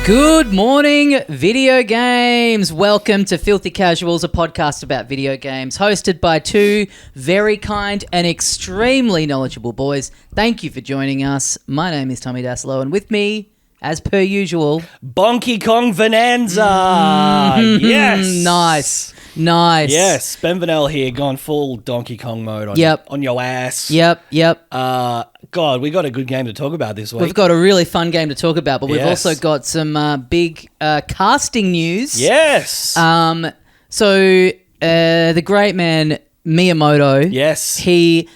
Good morning, video games. Welcome to Filthy Casuals, a podcast about video games, hosted by two very kind and extremely knowledgeable boys. Thank you for joining us. My name is Tommy Daslow, and with me, as per usual, Kong Bananza. Yes. Nice. Yes, Ben Vanel here, gone full Donkey Kong mode on your ass. Yep. God, we got a good game to talk about this week. We've got a really fun game to talk about, but we've Yes. also got some big casting news. Yes. So the Great Man Miyamoto. Yes. The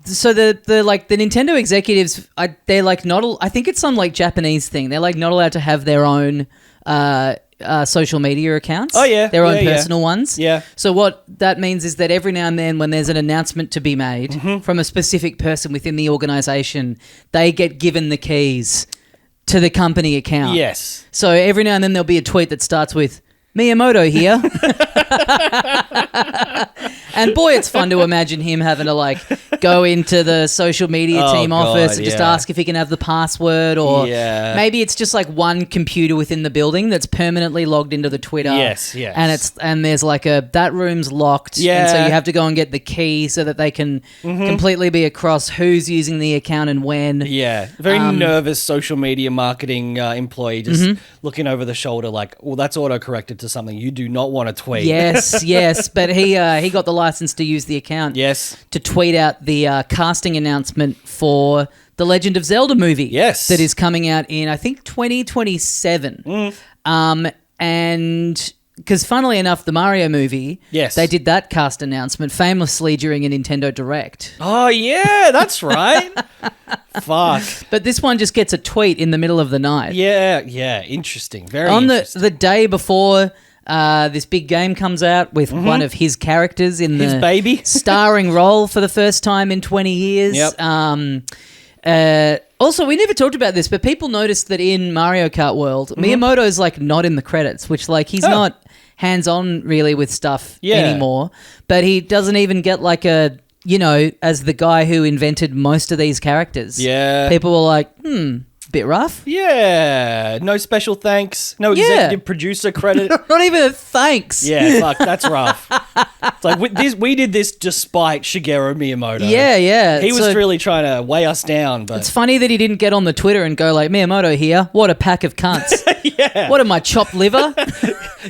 Nintendo executives, they're like not. I think it's some like Japanese thing. They're like not allowed to have their own social media accounts. Oh, yeah. Their own Yeah, yeah. personal ones. Yeah. So what that means is that every now and then when there's an announcement to be made from a specific person within the organization, they get given the keys to the company account. Yes. So every now and then there'll be a tweet that starts with, Miyamoto here. And boy, it's fun to imagine him having to like go into the social media team office and just ask if he can have the password, or maybe it's just like one computer within the building that's permanently logged into the Twitter. Yes. And there's like that room's locked. Yeah. And so you have to go and get the key so that they can completely be across who's using the account and when. Yeah. Very nervous social media marketing employee just looking over the shoulder like, well, that's auto-corrected to something you do not want to tweet. Yes. But he got the license to use the account. Yes. To tweet out the casting announcement for the Legend of Zelda movie. Yes. That is coming out in, I think, 2027. And because funnily enough, the Mario movie, they did that cast announcement famously during a Nintendo Direct. Oh, yeah, that's right. Fuck. But this one just gets a tweet in the middle of the night. Yeah, interesting. Very On interesting. the day before this big game comes out with one of his characters in His the baby. starring role for the first time in 20 years. Yep. Also, we never talked about this, but people noticed that in Mario Kart World, Miyamoto's like not in the credits, which like he's not hands-on really with stuff anymore, but he doesn't even get like a, as the guy who invented most of these characters. Yeah. People were like, bit rough. Yeah. No special thanks. No executive producer credit. Not even a thanks. Yeah, fuck, that's rough. It's like we did this despite Shigeru Miyamoto. Yeah. He was So really trying to weigh us down, but it's funny that he didn't get on the Twitter and go like, Miyamoto here, what a pack of cunts. yeah. What am I, chopped liver?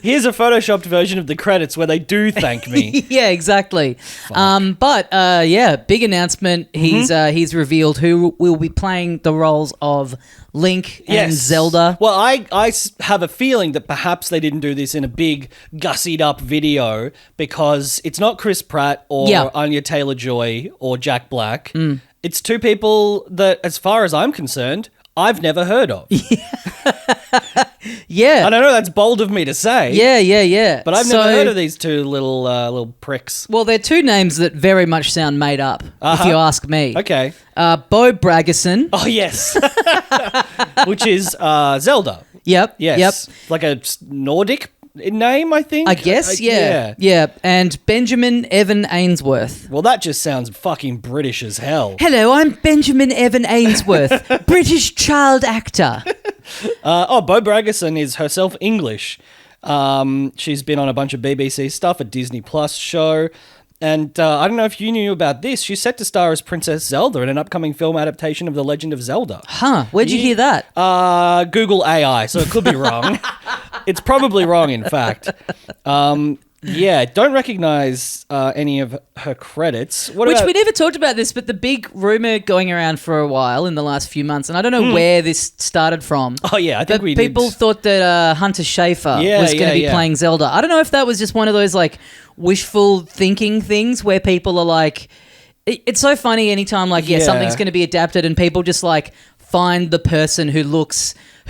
Here's a photoshopped version of the credits where they do thank me. Yeah, exactly. Big announcement. He's revealed who will be playing the roles of Link and Zelda. Well, I have a feeling that perhaps they didn't do this in a big gussied up video because it's not Chris Pratt or Anya Taylor-Joy or Jack Black. It's two people that, as far as I'm concerned, I've never heard of. Yeah. I don't know, that's bold of me to say. Yeah. But I've never heard of these two little pricks. Well, they're two names that very much sound made up, if you ask me. Okay. Bo Braggerson. Oh, yes. Which is Zelda. Yep. Yes. Like a Nordic name, I think? I guess, yeah. And Benjamin Evan Ainsworth. Well, that just sounds fucking British as hell. Hello, I'm Benjamin Evan Ainsworth, British child actor. Bo Braggerson is herself English. She's been on a bunch of BBC stuff, a Disney Plus show. And I don't know if you knew about this. She's set to star as Princess Zelda in an upcoming film adaptation of The Legend of Zelda. Huh, where'd you hear that? Google AI, so it could be wrong. It's probably wrong, in fact. Don't recognize any of her credits. We never talked about this, but the big rumor going around for a while in the last few months, and I don't know where this started from. Oh, yeah, I think we did. People thought that Hunter Schafer was going to be playing Zelda. I don't know if that was just one of those like wishful thinking things where people are like, it's so funny anytime like, something's going to be adapted and people just like find the person who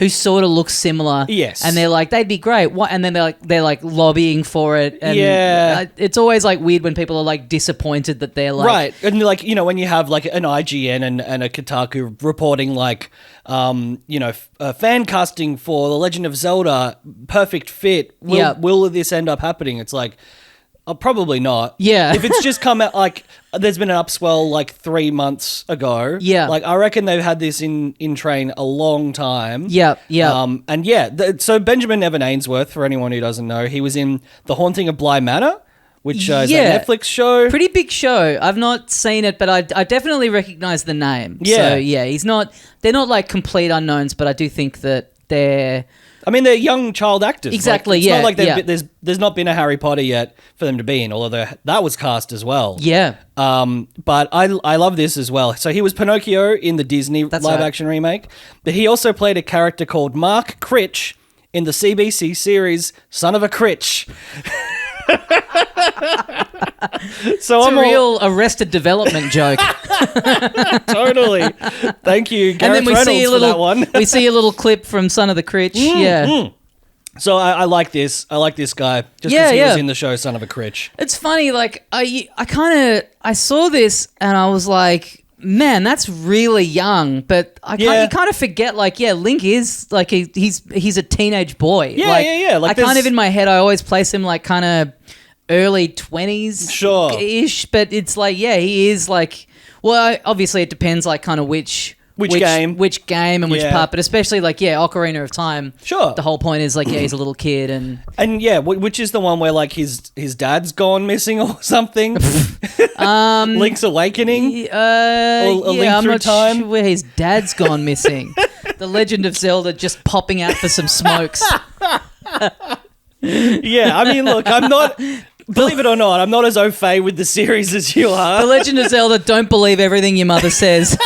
sort of looks similar. Yes. And they're like, they'd be great. What? And then they're like lobbying for it. And it's always like weird when people are like disappointed that they're like. Right. And like, when you have like an IGN and a Kotaku reporting like, fan casting for The Legend of Zelda, perfect fit. Will this end up happening? It's like, Probably not. Yeah. If it's just come out, like, there's been an upswell, like, 3 months ago. Yeah. Like, I reckon they've had this in train a long time. Yeah, yeah. And yeah, so Benjamin Evan Ainsworth, for anyone who doesn't know, he was in The Haunting of Bly Manor, which is a Netflix show. Pretty big show. I've not seen it, but I definitely recognize the name. Yeah. So, yeah, they're not like complete unknowns, but I do think that they're young child actors. Exactly, it's yeah. not like there's not been a Harry Potter yet for them to be in, although that was cast as well. Yeah. But I love this as well. So he was Pinocchio in the Disney live-action remake, but he also played a character called Mark Critch in the CBC series Son of a Critch. So it's a real Arrested Development joke. Totally. Thank you, Gareth and then Reynolds, for that one. We see a little clip from Son of the Critch. Yeah. So I like this. I like this guy just because he was in the show Son of a Critch. It's funny. Like I saw this and I was like, man, that's really young. But you kind of forget. Like, Link is like he's a teenage boy. Yeah. Like I kind of in my head I always place him like kind of early 20s ish, but it's like he is like, well, obviously it depends like kind of which game and which part, but especially like Ocarina of Time. Sure. The whole point is like he's a little kid and which is the one where like his dad's gone missing or something. Link's Awakening. Or Link I'm Through not Time. sure where his dad's gone missing. The Legend of Zelda just popping out for some smokes. Yeah, I mean, look, I'm not. Believe it or not, I'm not as au fait with the series as you are. The Legend of Zelda, don't believe everything your mother says.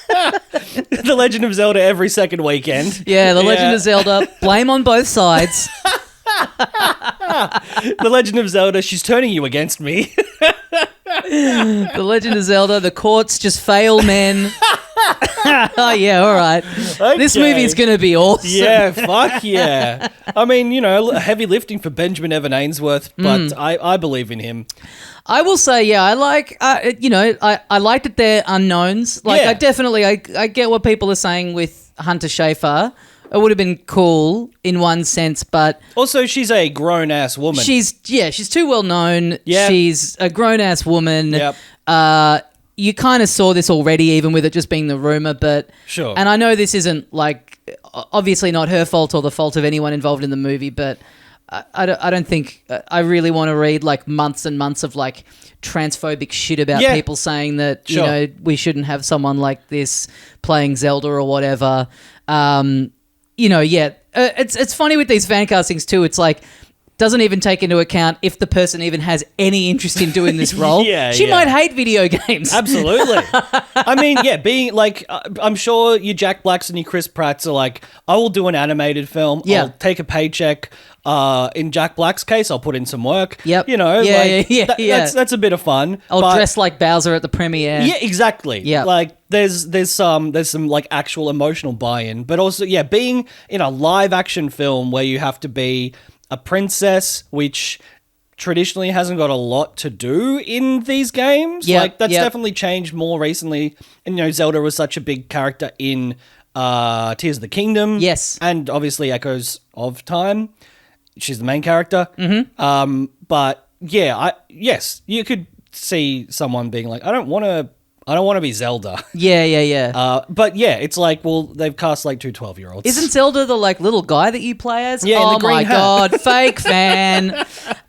The Legend of Zelda every second weekend. Yeah, The Legend of Zelda, blame on both sides. The Legend of Zelda, she's turning you against me. The Legend of Zelda, the courts just fail men. Oh, yeah, all right. Okay. This movie's going to be awesome. Yeah, fuck yeah. I mean, heavy lifting for Benjamin Evan Ainsworth, but I believe in him. I will say, I like, I like that they're unknowns. Like, I definitely, I get what people are saying with Hunter Schafer. It would have been cool in one sense, but... Also, she's a grown-ass woman. She's too well known. Yeah. She's a grown-ass woman. Yep. You kind of saw this already, even with it just being the rumor, but... Sure. And I know this isn't, like, obviously not her fault or the fault of anyone involved in the movie, but I don't think... I really want to read, like, months and months of, like, transphobic shit about people saying that, we shouldn't have someone like this playing Zelda or whatever. It's funny with these fan castings too. It's like doesn't even take into account if the person even has any interest in doing this role. She might hate video games. Absolutely. I mean, being like, I'm sure your Jack Blacks and your Chris Pratts are like, I will do an animated film. Yeah. I'll take a paycheck. In Jack Black's case, I'll put in some work. Yep. That's a bit of fun. I'll dress like Bowser at the premiere. Yeah, exactly. Yeah. Like there's some like actual emotional buy-in, but also being in a live action film where you have to be a princess, which traditionally hasn't got a lot to do in these games. Yep. Like that's definitely changed more recently. And Zelda was such a big character in Tears of the Kingdom. Yes. And obviously Echoes of Time. She's the main character. Mm-hmm. But yes, you could see someone being like, I don't want to be Zelda. Yeah. But it's like, well, they've cast like two 12-year-olds. Isn't Zelda the like little guy that you play as? Yeah, in the green hat. God, fake fan.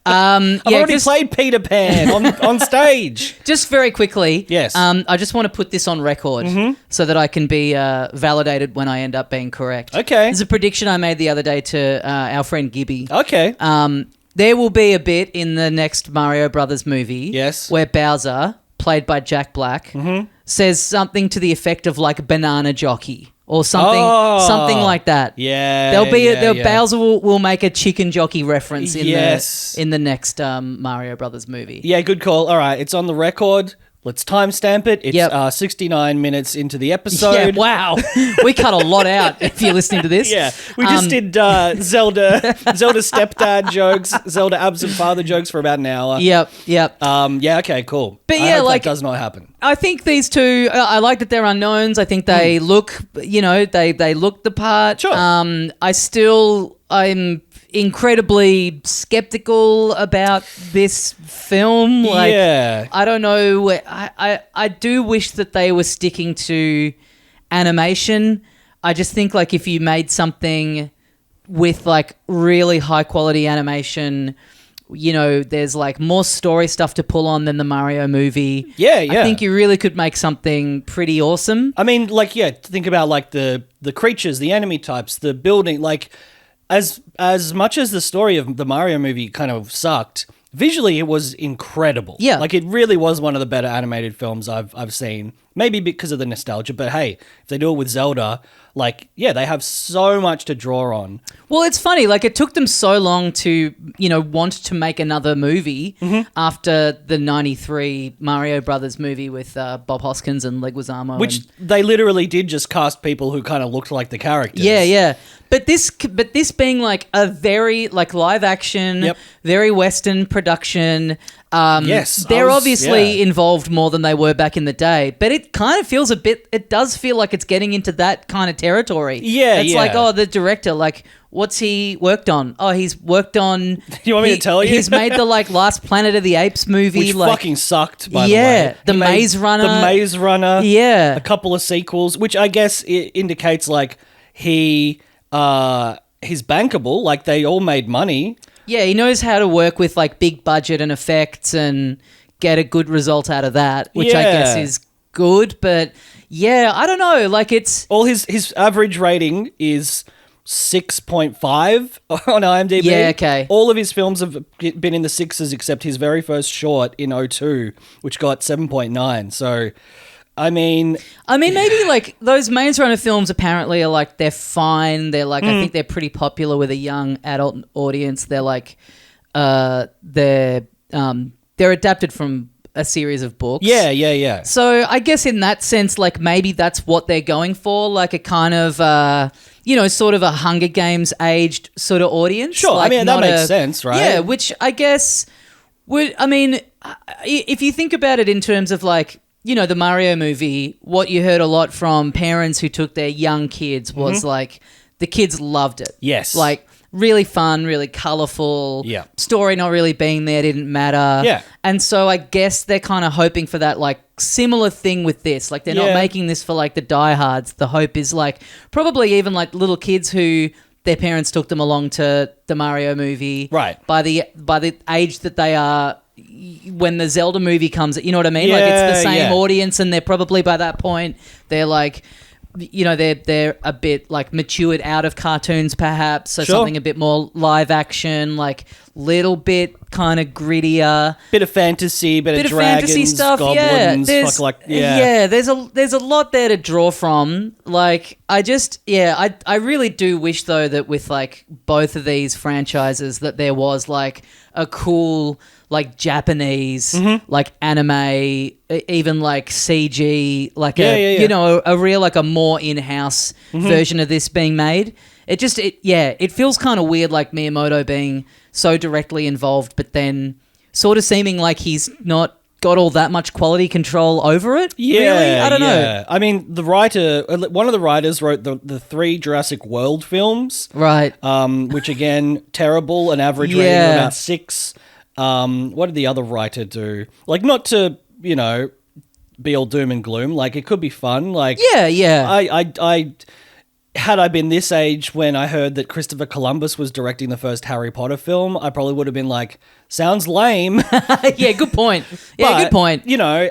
I've already played Peter Pan on stage. Just very quickly. Yes. I just want to put this on record so that I can be validated when I end up being correct. Okay. There's a prediction I made the other day to our friend Gibby. Okay. There will be a bit in the next Mario Brothers movie. Yes. Where Bowser, played by Jack Black, says something to the effect of like banana jockey or something like that. Yeah. There'll be Bowser will make a chicken jockey reference in the next Mario Brothers movie. Yeah, good call. All right, it's on the record. Let's timestamp it. It's 69 minutes into the episode. Yeah, wow. We cut a lot out if you're listening to this. Yeah, we just did Zelda stepdad jokes, Zelda absent father jokes for about an hour. Yep. Okay, cool. But I hope that does not happen. I think these two, I like that they're unknowns. I think they look, they look the part. Sure. incredibly skeptical about this film. Like, I don't know. I do wish that they were sticking to animation. I just think like if you made something with like really high quality animation, you know, there's like more story stuff to pull on than the Mario movie. I think you really could make something pretty awesome. I mean, like, think about like the creatures, the enemy types, the building, like as much as the story of the Mario movie kind of sucked, visually it was incredible. Like it really was one of the better animated films I've seen. Maybe because of the nostalgia, but hey, if they do it with Zelda, like, they have so much to draw on. Well, it's funny, like it took them so long to, you know, want to make another movie after the 93 Mario Brothers movie with Bob Hoskins and Leguizamo. Which they literally did just cast people who kind of looked like the characters. But this being like a very like live action, very Western production. They're obviously involved more than they were back in the day, but it kind of feels it does feel like it's getting into that kind of territory. It's like, oh, the director, like, what's he worked on? Oh, he's worked on... You want me to tell you? He's made the like Last Planet of the Apes movie. Which like, fucking sucked, by the way. The Maze Runner. The Maze Runner. A couple of sequels, which I guess it indicates like he's bankable, like they all made money. He knows how to work with like big budget and effects and get a good result out of that, which I guess is good. But I don't know. Like it's all his average rating is 6.5 on IMDb. Okay. All of his films have been in the sixes except his very first short in '02, which got 7.9. So, I mean, maybe like those Maze Runner films apparently are like they're fine. They're like I think they're pretty popular with a young adult audience. They're like they're adapted from a series of books. So I guess in that sense, like maybe that's what they're going for, like a kind of, sort of a Hunger Games aged sort of audience. Sure, like I mean, that makes sense, right? Yeah, which I guess if you think about it in terms of like, you know, the Mario movie, what you heard a lot from parents who took their young kids was like the kids loved it. Yes. Like, really fun, really colourful. Story not really being there didn't matter. And so I guess they're kind of hoping for that like similar thing with this. Like they're not making this for like the diehards. The hope is like probably even like little kids who their parents took them along to the Mario movie. Right. By the age that they are when the Zelda movie comes, you know what I mean? Like it's the same audience and they're probably by that point they're like, you know, they're a bit like matured out of cartoons perhaps, so something a bit more live action, like little bit kind of grittier, bit of fantasy, bit of dragons, fantasy stuff. Goblins, There's a lot there to draw from. Like I really do wish though that with like both of these franchises that there was like a cool like Japanese, like anime, even like CG, like you know, a real like a more in-house version of this being made. It feels kind of weird, like Miyamoto being so directly involved, but then sort of seeming like he's not got all that much quality control over it. Really? I don't know. I mean, one of the writers wrote the 3 Jurassic World films, right? Which again, terrible, an average rating of about 6. What did the other writer do? Like, not to, you know, be all doom and gloom. Like, it could be fun. Like, I had I been this age when I heard that Christopher Columbus was directing the first Harry Potter film, I probably would have been like, sounds lame. Good point. Good point. You know,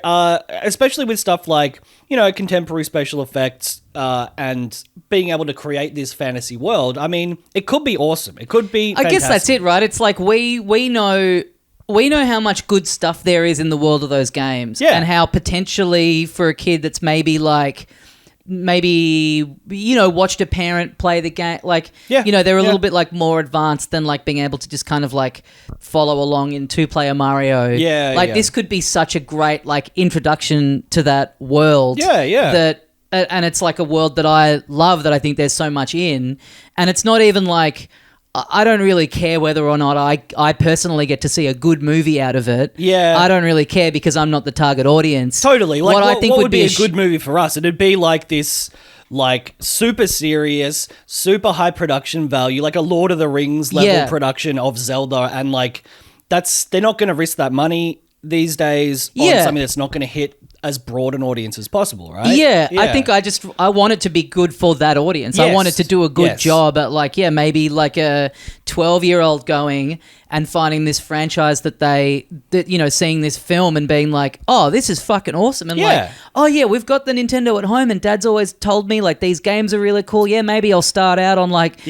especially with stuff like, you know, contemporary special effects and being able to create this fantasy world. I mean, it could be awesome. It could be fantastic. I guess that's it, right? It's like we know how much good stuff there is in the world of those games and how potentially for a kid that's maybe, you know, watched a parent play the game, like, you know, they're a little bit like more advanced than like being able to just kind of like follow along in 2-player Mario. This could be such a great like introduction to that world. That, and it's like a world that I love, that I think there's so much in, and it's not even like, I don't really care whether or not I personally get to see a good movie out of it. I don't really care because I'm not the target audience. Totally. Like, what I think would be a good movie for us? It'd be like this like super serious, super high production value, like a Lord of the Rings level production of Zelda, and like they're not going to risk that money these days on something that's not going to hit as broad an audience as possible, right? Yeah, I think I want it to be good for that audience. I want it to do a good job at like, maybe like a 12-year-old going and finding this franchise that seeing this film and being like, oh, this is fucking awesome. And like, oh yeah, we've got the Nintendo at home and Dad's always told me like these games are really cool. Yeah, maybe I'll start out on like,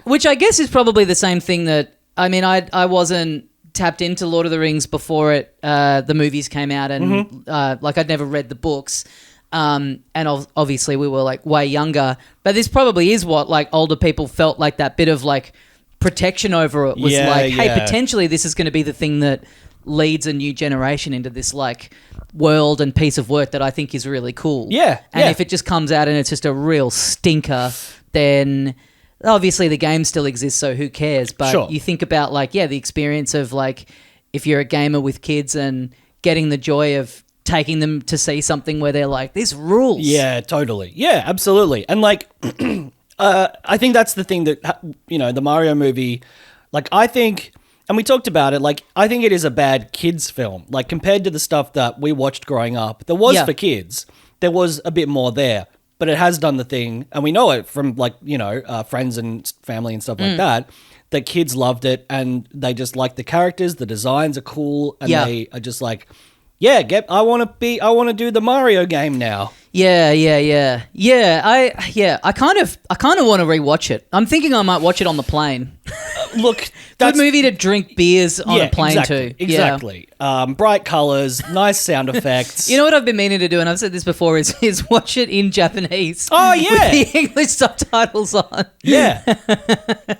which I guess is probably the same thing that, I mean, I wasn't tapped into Lord of the Rings before the movies came out, and like I'd never read the books, and obviously we were like way younger, but this probably is what like older people felt like, that bit of like protection over it was hey, potentially this is going to be the thing that leads a new generation into this like world and piece of work that I think is really cool. If it just comes out and it's just a real stinker, then obviously the game still exists, so who cares? But you think about like, the experience of like, if you're a gamer with kids and getting the joy of taking them to see something where they're like, this rules. Yeah, totally. Yeah, absolutely. And like, I think that's the thing that, the Mario movie, like I think, and we talked about it, like I think it is a bad kids film. Like compared to the stuff that we watched growing up, there was for kids, there was a bit more there. But it has done the thing, and we know it from like, friends and family and stuff like that kids loved it, and they just like the characters, the designs are cool, and they are just like, I want to do the Mario game now. I kind of want to rewatch it. I'm thinking I might watch it on the plane. Look, that's good movie to drink beers on a plane too. Exactly. Bright colors, nice sound effects. You know what I've been meaning to do, and I've said this before, is watch it in Japanese. Oh yeah, with the English subtitles on. Yeah.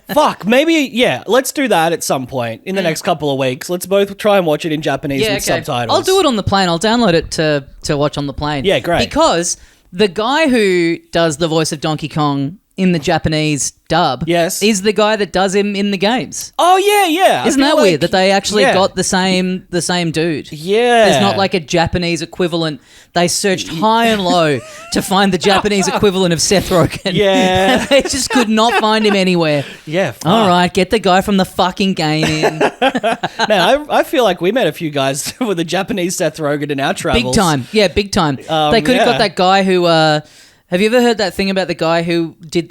Fuck. Maybe. Yeah. Let's do that at some point in the next couple of weeks. Let's both try and watch it in Japanese with subtitles. I'll do it on the plane. I'll download it to watch on the plane. Yeah, great. Because the guy who does the voice of Donkey Kong in the Japanese dub is the guy that does him in the games. Oh, yeah. Isn't that weird that they actually got the same dude? Yeah. There's not like a Japanese equivalent. They searched high and low to find the Japanese equivalent of Seth Rogen. Yeah. And they just could not find him anywhere. Yeah. Fuck. All right, get the guy from the fucking game in. Man, I feel like we met a few guys with a Japanese Seth Rogen in our travels. Big time. Yeah, big time. They could have got that guy who... have you ever heard that thing about the guy who did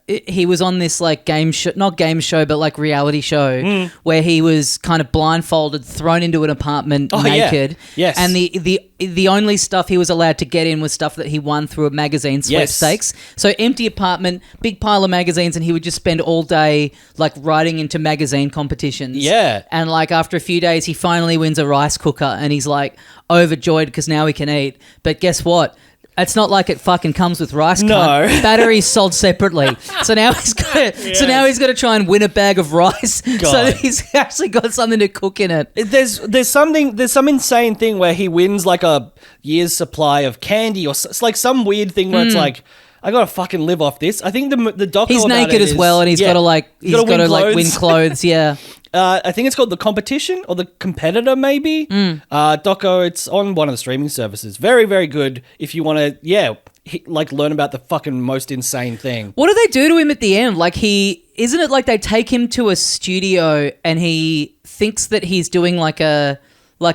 he was on this like game show, not game show, but like reality show where he was kind of blindfolded, thrown into an apartment naked. Yeah. Yes. And the only stuff he was allowed to get in was stuff that he won through a magazine sweepstakes. So empty apartment, big pile of magazines, and he would just spend all day like writing into magazine competitions. Yeah. And like after a few days, he finally wins a rice cooker and he's like overjoyed because now he can eat. But guess what? It's not like it fucking comes with rice. No, batteries sold separately. So now he's got to try and win a bag of rice so that he's actually got something to cook in it. There's some insane thing where he wins like a year's supply of candy, or it's like some weird thing where it's like, I gotta fucking live off this. I think the doco he's about naked it as well, and he's got to win clothes. Yeah. I think it's called The Competition or The Competitor, maybe. Doco, it's on one of the streaming services. Very, very good if you want to, like learn about the fucking most insane thing. What do they do to him at the end? Like isn't it like they take him to a studio and he thinks that he's doing like a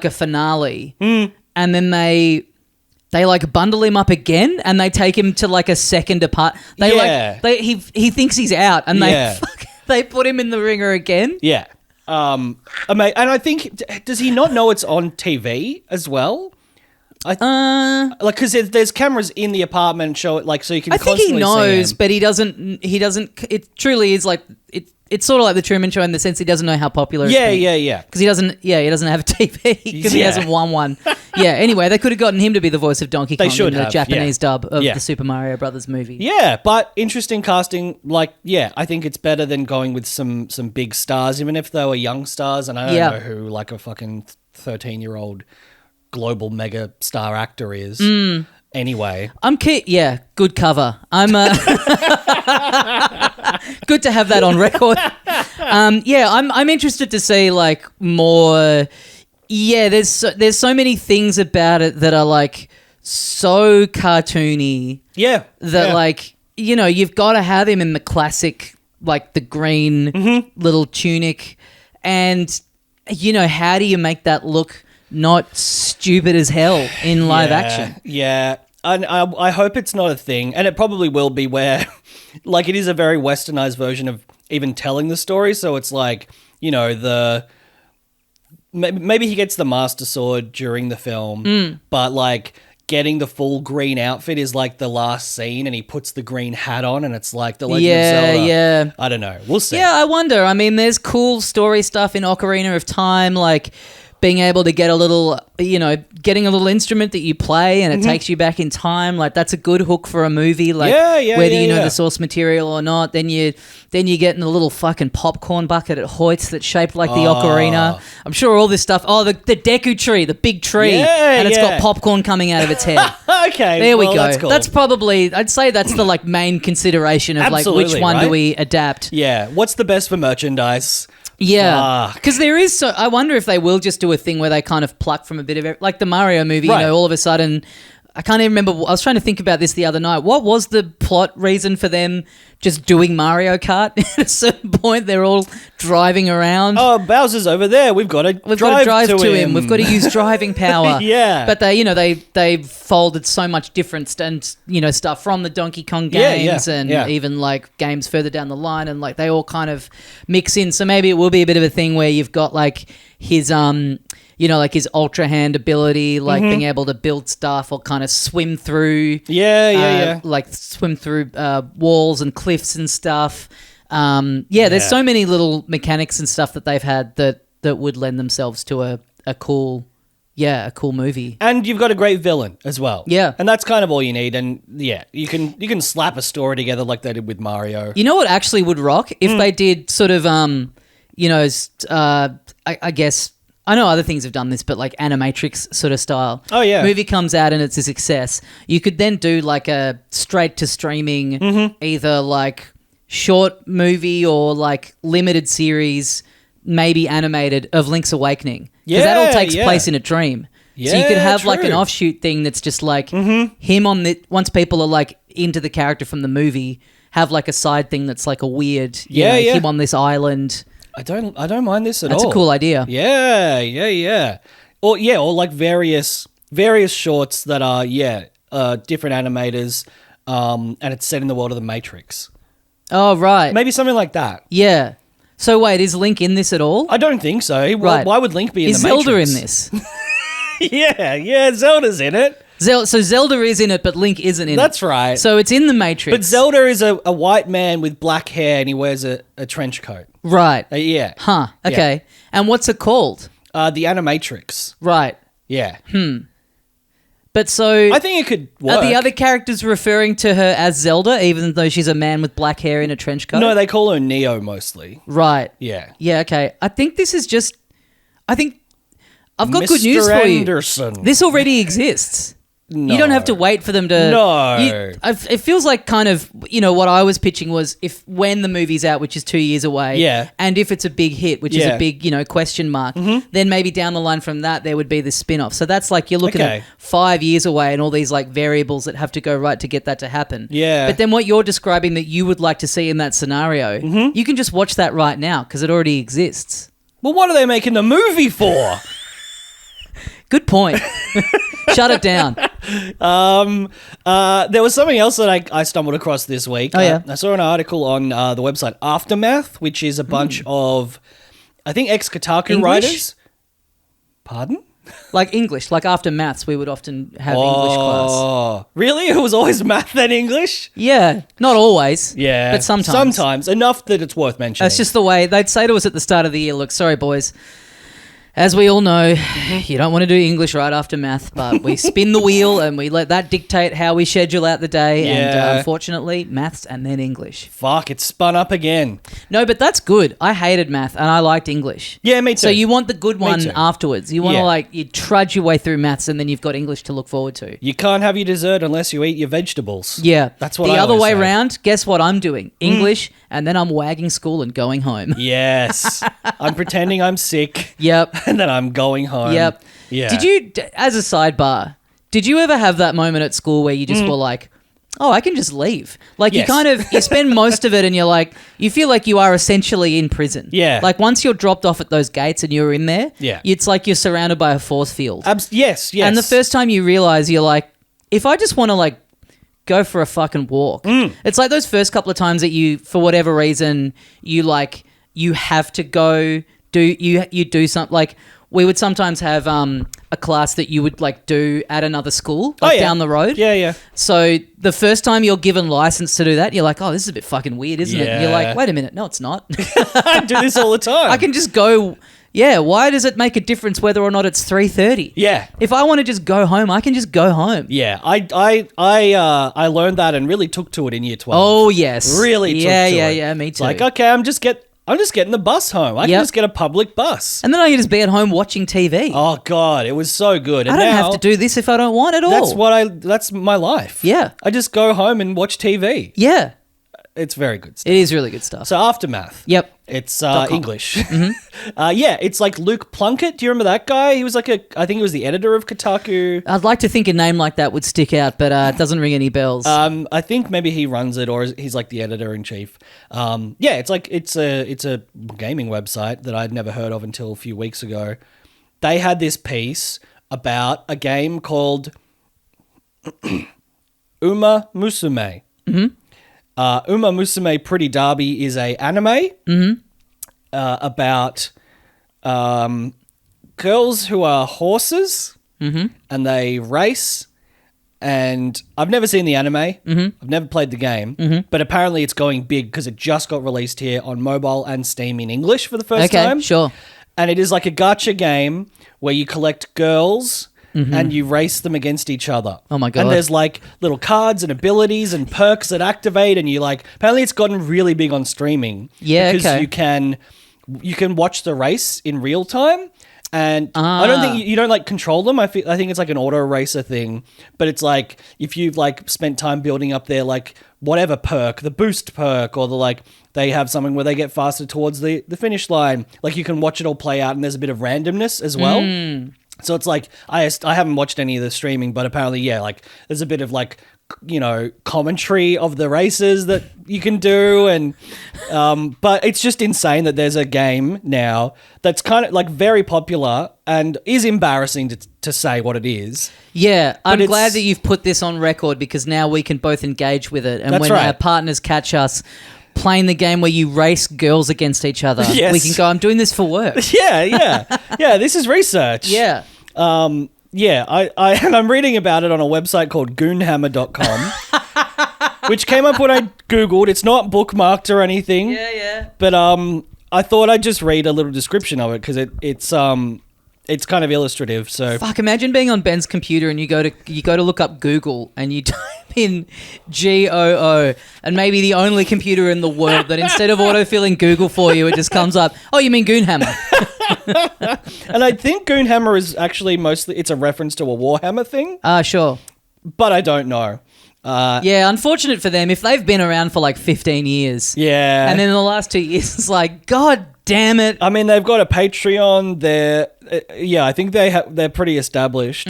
finale, and then they like bundle him up again and they take him to like a second apart. He thinks he's out and they put him in the ringer again. Yeah. And I think, does he not know it's on TV as well? Like, because there's cameras in the apartment, show it like so you can. I think he knows, but he doesn't. It truly is like it's sort of like the Truman Show in the sense he doesn't know how popular. Yeah. Because he doesn't have a TV because he hasn't won one. Yeah. Anyway, they could have gotten him to be the voice of Donkey Kong in the Japanese dub of the Super Mario Brothers movie. Yeah, but interesting casting. Like, I think it's better than going with some big stars, even if they were young stars. And I don't know who like a fucking 13-year-old global mega star actor is. Anyway, good cover. I'm good to have that on record. I'm interested to see like more. Yeah, there's so many things about it that are like so cartoony Yeah. That like, you know, you've got to have him in the classic, like the green little tunic. And, you know, how do you make that look not stupid as hell in live action? Yeah. And I hope it's not a thing. And it probably will be where, like, it is a very westernized version of even telling the story. So it's like, you know, maybe he gets the Master Sword during the film, but like getting the full green outfit is like the last scene, and he puts the green hat on, and it's like the Legend of Zelda. Yeah. I don't know. We'll see. Yeah, I wonder. I mean, there's cool story stuff in Ocarina of Time, like being able to get a little, you know, getting a little instrument that you play and it takes you back in time. Like that's a good hook for a movie. Like whether you know the source material or not, then you get in a little fucking popcorn bucket at Hoyt's that's shaped like the ocarina. I'm sure all this stuff. Oh, the Deku tree, the big tree, and it's got popcorn coming out of its head. Okay, there we go. That's cool. That's probably, I'd say that's the like main consideration of Absolutely, like which one do we adapt. Yeah, what's the best for merchandise? Yeah, because there is. So I wonder if they will just do a thing where they kind of pluck from a bit of it, like the Mario movie. Right. You know, all of a sudden, I can't even remember. I was trying to think about this the other night. What was the plot reason for them just doing Mario Kart? At a certain point, they're all driving around. Oh, Bowser's over there. We've got to drive to him. We've got to use driving power. Yeah, but they folded so much different stuff from the Donkey Kong games and even like games further down the line, and like they all kind of mix in. So maybe it will be a bit of a thing where you've got like his like his ultra hand ability, like being able to build stuff or kind of swim through. Like swim through walls and cliffs and stuff. There's so many little mechanics and stuff that they've had that would lend themselves to a cool movie. And you've got a great villain as well. Yeah. And that's kind of all you need. And yeah, you can slap a story together like they did with Mario. You know what actually would rock? If they did sort of, I guess... I know other things have done this, but like Animatrix sort of style. Oh, yeah. Movie comes out and it's a success. You could then do like a straight to streaming, either like short movie or like limited series, maybe animated, of Link's Awakening. Because that all takes place in a dream. Yeah, so you could have like an offshoot thing that's just like him on the... Once people are like into the character from the movie, have like a side thing that's like a weird, him on this island... I don't mind this at all. That's a cool idea. Yeah. Or like various shorts that are different animators, and it's set in the world of the Matrix. Oh right, maybe something like that. Yeah. So wait, is Link in this at all? I don't think so. Right. Why would Link be in the Matrix? Is Zelda in this? Yeah, Zelda's in it. So Zelda is in it, but Link isn't in it. That's right. So it's in the Matrix. But Zelda is a white man with black hair, and he wears a trench coat. Right. Yeah. Huh. Okay. Yeah. And what's it called? The Animatrix. Right. Yeah. But so... I think it could work. Are the other characters referring to her as Zelda, even though she's a man with black hair in a trench coat? No, they call her Neo mostly. Right. Yeah. Yeah, okay. I think this is just... I've got Mr. good news for you. Anderson. This already exists. No. You don't have to wait for them to... No. It feels like kind of, what I was pitching was when the movie's out, which is 2 years away, and if it's a big hit, which is a big, question mark, then maybe down the line from that, there would be the spin-off. So that's like you're looking at 5 years away and all these like variables that have to go right to get that to happen. Yeah. But then what you're describing that you would like to see in that scenario, you can just watch that right now because it already exists. Well, what are they making the movie for? Good point. Shut it down. There was something else that I stumbled across this week. Oh, yeah. I saw an article on the website Aftermath, which is a bunch of, I think, ex-Kotaku writers. Pardon? Like English, like after maths, we would often have English class. Oh, really? It was always math then English? Yeah, not always. Yeah. But sometimes. Sometimes, enough that it's worth mentioning. That's just the way they'd say to us at the start of the year, look, sorry boys, as we all know, you don't want to do English right after math, but we spin the wheel and we let that dictate how we schedule out the day. And unfortunately, maths and then English. Fuck, it's spun up again. No, but that's good. I hated math and I liked English. Yeah, me too. So you want the good one afterwards. You want to you trudge your way through maths and then you've got English to look forward to. You can't have your dessert unless you eat your vegetables. Yeah. That's what the I other way say. round, guess what I'm doing? English, and then I'm wagging school and going home. Yes. I'm pretending I'm sick. Yep. And then I'm going home. Yep. Yeah. Did you, as a sidebar, did you ever have that moment at school where you just were like, oh, I can just leave. Like Yes. you spend most of it and you're like, you feel like you are essentially in prison. Yeah. Like once you're dropped off at those gates and you're in there, Yeah. it's like you're surrounded by a force field. Yes. And the first time you realize, you're like, if I just want to like go for a fucking walk. It's like those first couple of times that you, for whatever reason, you have to go you do something. Like we would sometimes have a class that you would like do at another school down the road. Yeah. So the first time you're given license to do that, you're like, oh, this is a bit fucking weird, isn't it? And you're like, wait a minute, no, it's not. I do this all the time. I can just go. Yeah, why does it make a difference whether or not it's 3:30? Yeah. If I want to just go home, I can just go home. Yeah, I learned that and really took to it in year 12. Oh yes, Really took to it. Yeah. Me It's too. like, okay, I'm just getting the bus home. I can just get a public bus. And then I can just be at home watching TV. Oh God, it was so good. And I don't now, have to do this if I don't want at all. that's my life. Yeah. I just go home and watch TV. Yeah, It's very good stuff. it is really good stuff. So Aftermath. Yep. It's .com. English. It's like Luke Plunkett. Do you remember that guy? He was like I think he was the editor of Kotaku. I'd like to think a name like that would stick out, but it doesn't ring any bells. I think maybe he runs it, or he's like the editor in chief. It's like it's a gaming website that I'd never heard of until a few weeks ago. They had this piece about a game called Uma Musume. Uma Musume Pretty Derby is a anime about girls who are horses and they race. And I've never seen the anime. I've never played the game. But apparently it's going big because it just got released here on mobile and Steam in English for the first time. Okay, sure. And it is like a gacha game where you collect girls and you race them against each other. Oh my God. And there's like little cards and abilities and perks that activate, and you like, apparently it's gotten really big on streaming. Yeah, because okay. you can watch the race in real time. And I don't think you don't like control them. I think it's like an auto racer thing, but it's like if you've like spent time building up their like whatever perk, the boost perk, or the like they have something where they get faster towards the finish line. Like you can watch it all play out, and there's a bit of randomness as well. So it's like I haven't watched any of the streaming, but apparently like there's a bit of like, you know, commentary of the races that you can do, and but it's just insane that there's a game now that's kind of like very popular and is embarrassing to say what it is. Yeah, I'm glad that you've put this on record, because now we can both engage with it, and That's when right. our partners catch us playing the game where you race girls against each other, Yes. we can go, I'm doing this for work. Yeah. This is research. Yeah. And I'm reading about it on a website called goonhammer.com, which came up when I Googled. It's not bookmarked or anything. Yeah. But I thought I'd just read a little description of it because it's kind of illustrative. So Fuck, imagine being on Ben's computer and you go to look up Google and you type in GOO, and maybe the only computer in the world that instead of autofilling Google for you, it just comes up, oh, you mean Goonhammer. And I think Goonhammer is actually it's a reference to a Warhammer thing, Sure. but I don't know. Yeah, unfortunate for them if they've been around for like 15 years. Yeah. And then in the last 2 years, it's like, God damn it. I mean, they've got a Patreon. I think they're pretty established.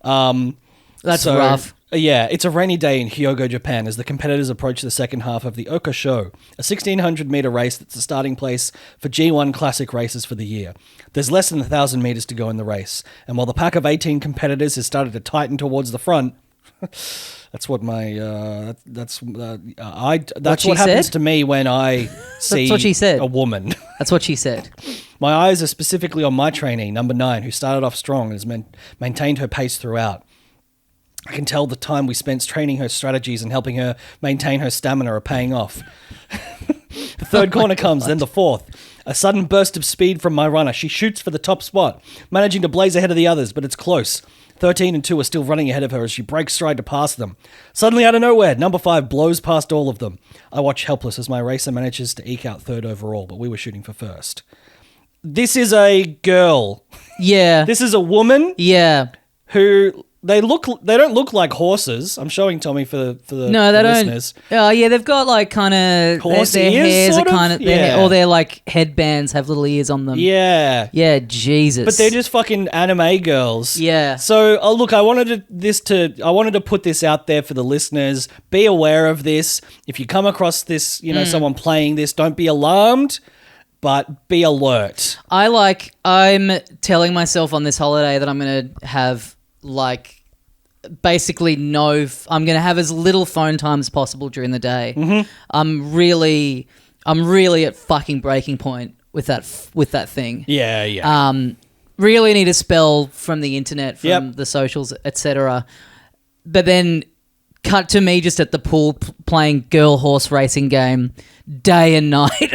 That's rough. Yeah, it's a rainy day in Hyogo, Japan, as the competitors approach the second half of the Oka Show, a 1,600-meter race that's the starting place for G1 Classic races for the year. There's less than 1,000 meters to go in the race, and while the pack of 18 competitors has started to tighten towards the front, that's what what happens to me when I see what she said. a woman. That's what she said. My eyes are specifically on my trainee, number 9, who started off strong and has maintained her pace throughout. I can tell the time we spent training her strategies and helping her maintain her stamina are paying off. The third corner comes, then the fourth. A sudden burst of speed from my runner. She shoots for the top spot, managing to blaze ahead of the others, but it's close. 13 and 2 are still running ahead of her as she breaks stride to pass them. Suddenly, out of nowhere, number 5 blows past all of them. I watch helpless as my racer manages to eke out third overall, but we were shooting for first. This is a girl. Yeah. This is a woman. Yeah. Who They don't look like horses. I'm showing Tommy for the listeners. Oh yeah, they've got like kind of horse their ears, hairs sort are of? kind of or their like headbands have little ears on them. Yeah. Yeah, Jesus. But they're just fucking anime girls. Yeah. So, look, I wanted to put this out there for the listeners. Be aware of this. If you come across this, someone playing this, don't be alarmed, but be alert. I'm telling myself on this holiday that I'm going to have basically I'm going to have as little phone time as possible during the day. Mm-hmm. I'm really at fucking breaking point with that thing. Yeah. Really need a spell from the internet, from the socials, etc. But then cut to me just at the pool playing girl horse racing game day and night.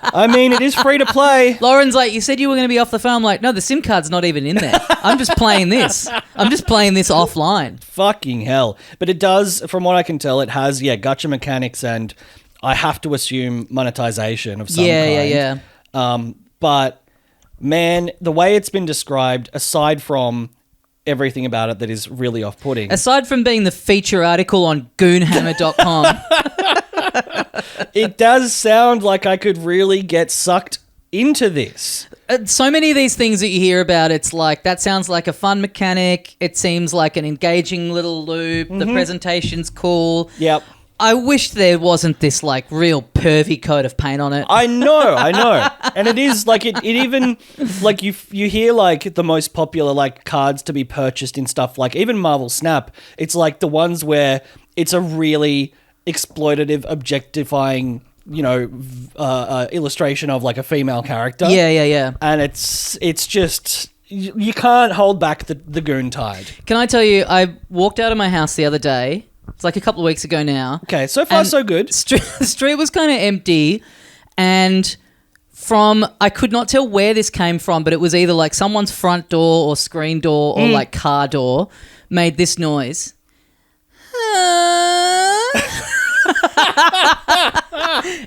I mean, it is free to play. Lauren's like, you said you were going to be off the phone. I'm like, no, the SIM card's not even in there. I'm just playing this. I'm just playing this offline. Fucking hell. But it does, from what I can tell, it has, gacha mechanics and I have to assume monetization of some kind. Yeah. But, man, the way it's been described, aside from everything about it that is really off-putting. Aside from being the feature article on goonhammer.com. It does sound like I could really get sucked into this. So many of these things that you hear about, it's like, that sounds like a fun mechanic. It seems like an engaging little loop. Mm-hmm. The presentation's cool. Yep. I wish there wasn't this like real pervy coat of paint on it. I know. And it is like it even like you hear like the most popular like cards to be purchased in stuff like even Marvel Snap. It's like the ones where it's a really exploitative, objectifying, illustration of like a female character. Yeah. And it's just you can't hold back the goon tide. Can I tell you? I walked out of my house the other day. It's like a couple of weeks ago now. Okay, so far so good. The street was kind of empty, and I could not tell where this came from, but it was either like someone's front door or screen door or like car door made this noise.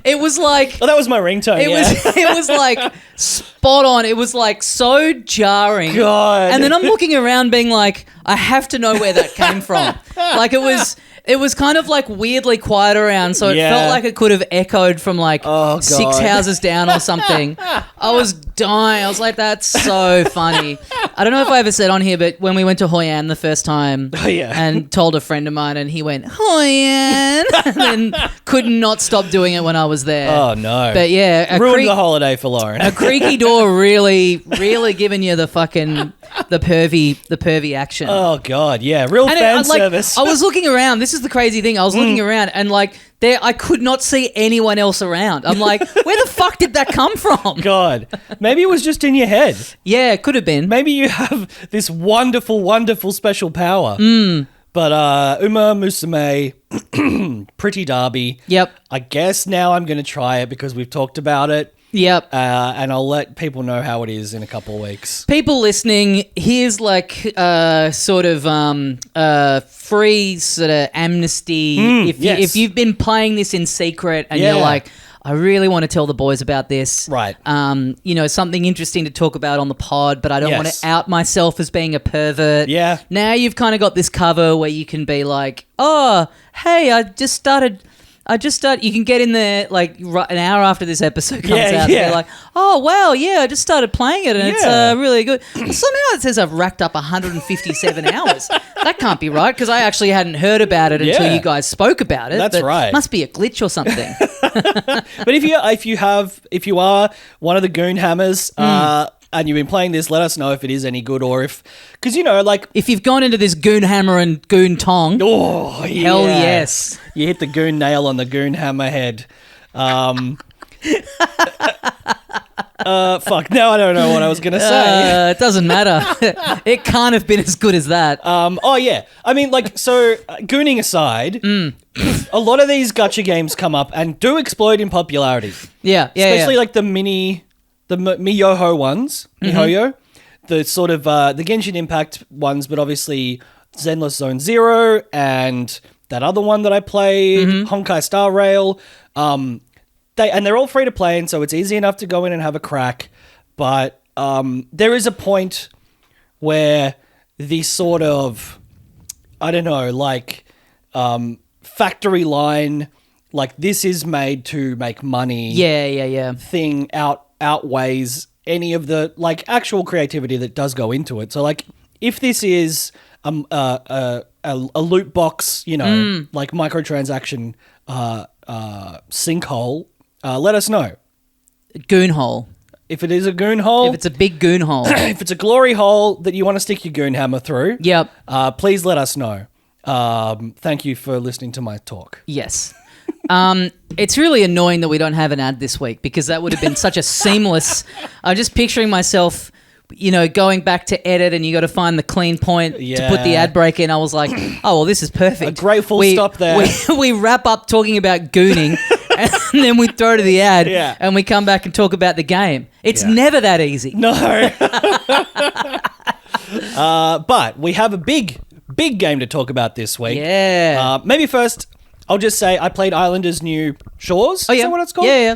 It was like... Oh, that was my ringtone, It was like spot on. It was like so jarring. God. And then I'm looking around being like, I have to know where that came from. Like it was kind of like weirdly quiet around, so it felt like it could have echoed from like 6 houses down or something. I was dying. I was like, that's so funny. I don't know if I ever said on here, but when we went to Hoi An the first time and told a friend of mine and he went, Hoi An, and then could not stop doing it when I was there. Oh, no. But yeah. Ruined the holiday for Lauren. A creaky door really giving you the fucking, the pervy action. Oh, God, yeah. Real fan service. I was looking around. This is the crazy thing. I was looking around and like I could not see anyone else around. I'm like, where the fuck did that come from? God. Maybe it was just in your head. Yeah, it could have been. Maybe you have this wonderful, wonderful special power. But Uma Musume, Pretty Derby. Yep. I guess now I'm going to try it because we've talked about it. Yep. And I'll let people know how it is in a couple of weeks. People listening, here's like sort of free sort of amnesty. If you've been playing this in secret and you're like, I really want to tell the boys about this. Right. Something interesting to talk about on the pod, but I don't want to out myself as being a pervert. Yeah. Now you've kind of got this cover where you can be like, oh, hey, I just started. You can get in there like an hour after this episode comes out and be like, oh, wow, I just started playing it and it's really good. Somehow it says I've racked up 157 hours. That can't be right because I actually hadn't heard about it until you guys spoke about it. That's right. Must be a glitch or something. But if you are one of the goon hammers, and you've been playing this, let us know if it is any good or because if you've gone into this goon hammer and goon tong, hell yes, you hit the goon nail on the goon hammer head. Fuck, now I don't know what I was gonna say. It doesn't matter. It can't have been as good as that. I mean, gooning aside, a lot of these gacha games come up and do explode in popularity. Especially like the Miyoho ones, Mihoyo, the sort of the Genshin Impact ones, but obviously Zenless Zone Zero and that other one that I played, Honkai Star Rail. They're all free to play, and so it's easy enough to go in and have a crack. But there is a point where the sort of, I don't know, like factory line, like this is made to make money. Yeah. Thing outweighs any of the like actual creativity that does go into it. So like if this is a loot box, you know, like microtransaction sinkhole, let us know. Goon hole. If it is a goon hole. If it's a big goon hole. If it's a glory hole that you want to stick your goon hammer through. Yep. Please let us know. Thank you for listening to my talk. Yes. It's really annoying that we don't have an ad this week because that would have been such a seamless... I'm just picturing myself, you know, going back to edit and you got to find the clean point to put the ad break in. I was like, oh, well, this is perfect. A great full stop there. We wrap up talking about gooning and then we throw to the ad and we come back and talk about the game. It's never that easy. No. But we have a big game to talk about this week. Yeah. Maybe first... I'll just say I played Islanders New Shores. Oh, yeah. Is that what it's called? Yeah.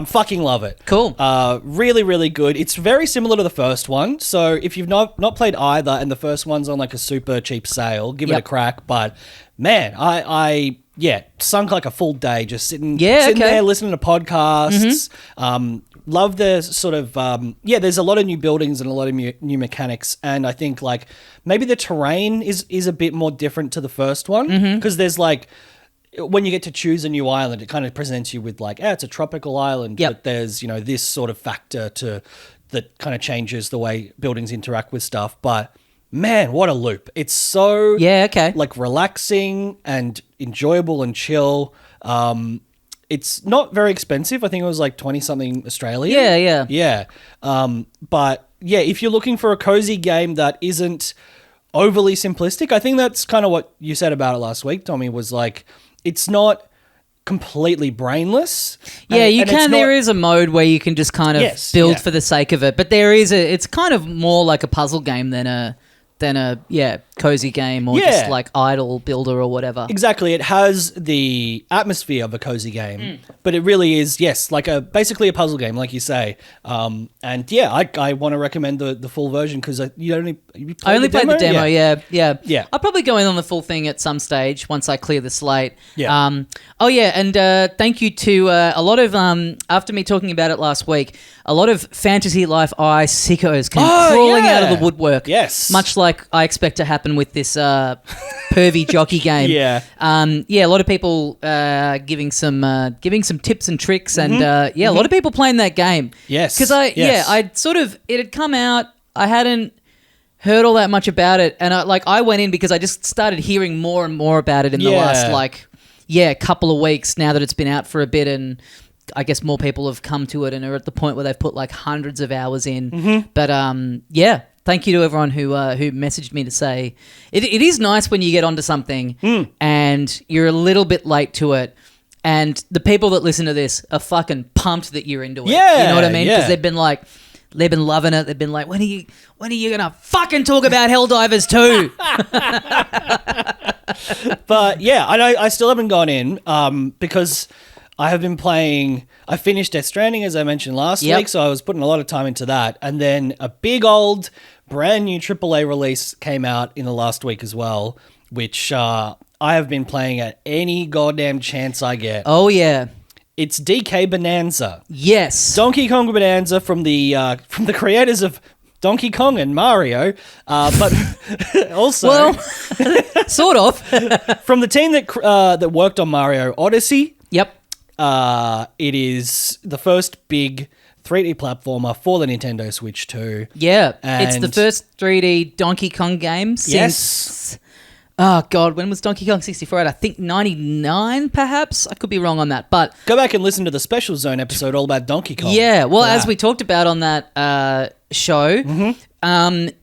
Fucking love it. Cool. Really, really good. It's very similar to the first one. So if you've not played either and the first one's on like a super cheap sale, give it a crack. But man, I sunk like a full day just sitting there listening to podcasts. Love the sort of, there's a lot of new buildings and a lot of new mechanics. And I think like maybe the terrain is a bit more different to the first one because there's like, when you get to choose a new island, it kind of presents you with like, it's a tropical island, but there's, you know, this sort of factor that kind of changes the way buildings interact with stuff. But man, what a loop. It's so like relaxing and enjoyable and chill. It's not very expensive. I think it was like 20 something Australian. Yeah. But yeah, if you're looking for a cozy game that isn't overly simplistic, I think that's kind of what you said about it last week, Tommy, was like, it's not completely brainless. There is a mode where you can just kind of build for the sake of it, but it's kind of more like a puzzle game than a cozy game or just like idle builder or whatever. Exactly. It has the atmosphere of a cozy game, but it really is, like basically a puzzle game, like you say. I want to recommend the full version because I only played the demo. Yeah. I'll probably go in on the full thing at some stage once I clear the slate. And thank you to a lot of, after me talking about it last week, a lot of Fantasy Life Eye sickos came crawling out of the woodwork. Yes. Much like I expect to happen with this pervy jockey game. A lot of people giving some tips and tricks and a lot of people playing that game. Yes. Because it had come out, I hadn't heard all that much about it, and I went in because I just started hearing more and more about it in the last couple of weeks now that it's been out for a bit, and I guess more people have come to it and are at the point where they've put like hundreds of hours in. But thank you to everyone who messaged me to say it is nice when you get onto something and you're a little bit late to it, and the people that listen to this are fucking pumped that you're into it. Yeah, you know what I mean? Because they've been loving it. They've been like, when are you gonna fucking talk about Helldivers 2? But yeah, I still haven't gone in because I have been playing. I finished Death Stranding, as I mentioned last week, so I was putting a lot of time into that. And then a big old brand new AAA release came out in the last week as well, which I have been playing at any goddamn chance I get. Oh, yeah. It's DK Bonanza. Yes. Donkey Kong Bonanza from the creators of Donkey Kong and Mario, but also... sort of. from the team that worked on Mario Odyssey. Yep. It is the first big 3D platformer for the Nintendo Switch 2. Yeah, it's the first 3D Donkey Kong game since... Oh, God, when was Donkey Kong 64 out? I think 99, perhaps? I could be wrong on that, but... Go back and listen to the Special Zone episode all about Donkey Kong. Yeah, well, as we talked about on that show, everyone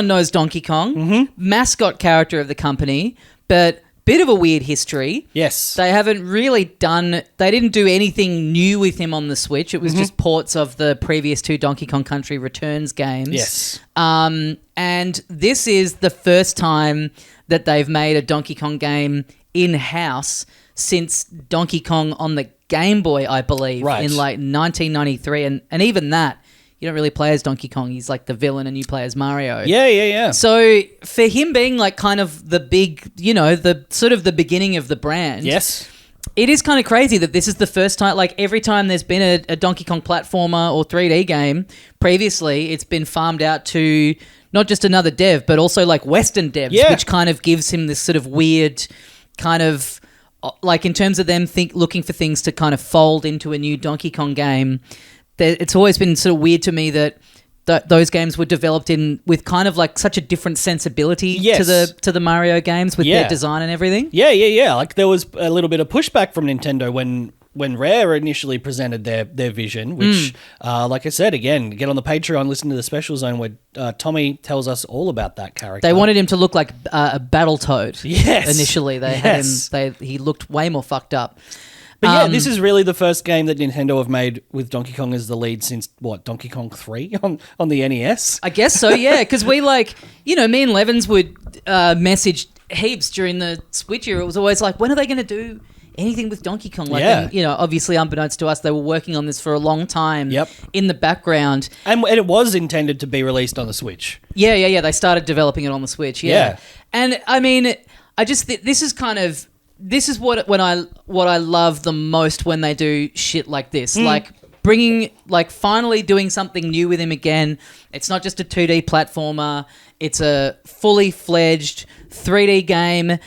knows Donkey Kong, mascot character of the company, but... bit of a weird history. Yes. They haven't really they didn't do anything new with him on the Switch. It was just ports of the previous two Donkey Kong Country Returns games. Yes. And this is the first time that they've made a Donkey Kong game in-house since Donkey Kong on the Game Boy, I believe, in like 1993. And even that you don't really play as Donkey Kong. He's like the villain and you play as Mario. Yeah. So for him being like kind of the big, the sort of the beginning of the brand. Yes. It is kind of crazy that this is the first time, like every time there's been a Donkey Kong platformer or 3D game, previously it's been farmed out to not just another dev, but also like Western devs, which kind of gives him this sort of weird kind of, like in terms of them looking for things to kind of fold into a new Donkey Kong game. It's always been sort of weird to me that those games were developed with kind of like such a different sensibility to the Mario games with their design and everything. Yeah. Like there was a little bit of pushback from Nintendo when Rare initially presented their vision, which, like I said, again, get on the Patreon, listen to the Special Zone where Tommy tells us all about that character. They wanted him to look like a Battletoad. Yes. Initially, they had him. He looked way more fucked up. But this is really the first game that Nintendo have made with Donkey Kong as the lead since, Donkey Kong 3 on the NES? I guess so, yeah, because we me and Levins would message heaps during the Switch era. It was always like, when are they going to do anything with Donkey Kong? And, obviously, unbeknownst to us, they were working on this for a long time in the background. And it was intended to be released on the Switch. Yeah. They started developing it on the Switch, yeah. And, I mean, I just this is kind of... This is what I love the most when they do shit like this. Like bringing, like finally doing something new with him again. It's not just a 2D platformer. It's a fully fledged 3D game.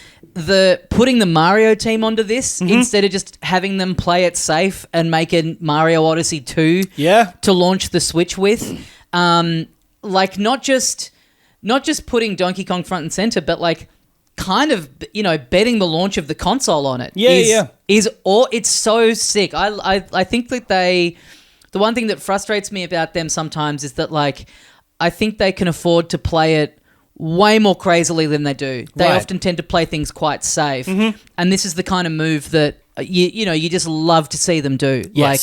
Putting the Mario team onto this instead of just having them play it safe and make a Mario Odyssey 2 to launch the Switch with. Like not just putting Donkey Kong front and center, but like kind of, betting the launch of the console on it. It's so sick. I think that the one thing that frustrates me about them sometimes is that like I think they can afford to play it way more crazily than they do. They often tend to play things quite safe, and this is the kind of move that you just love to see them do. Like,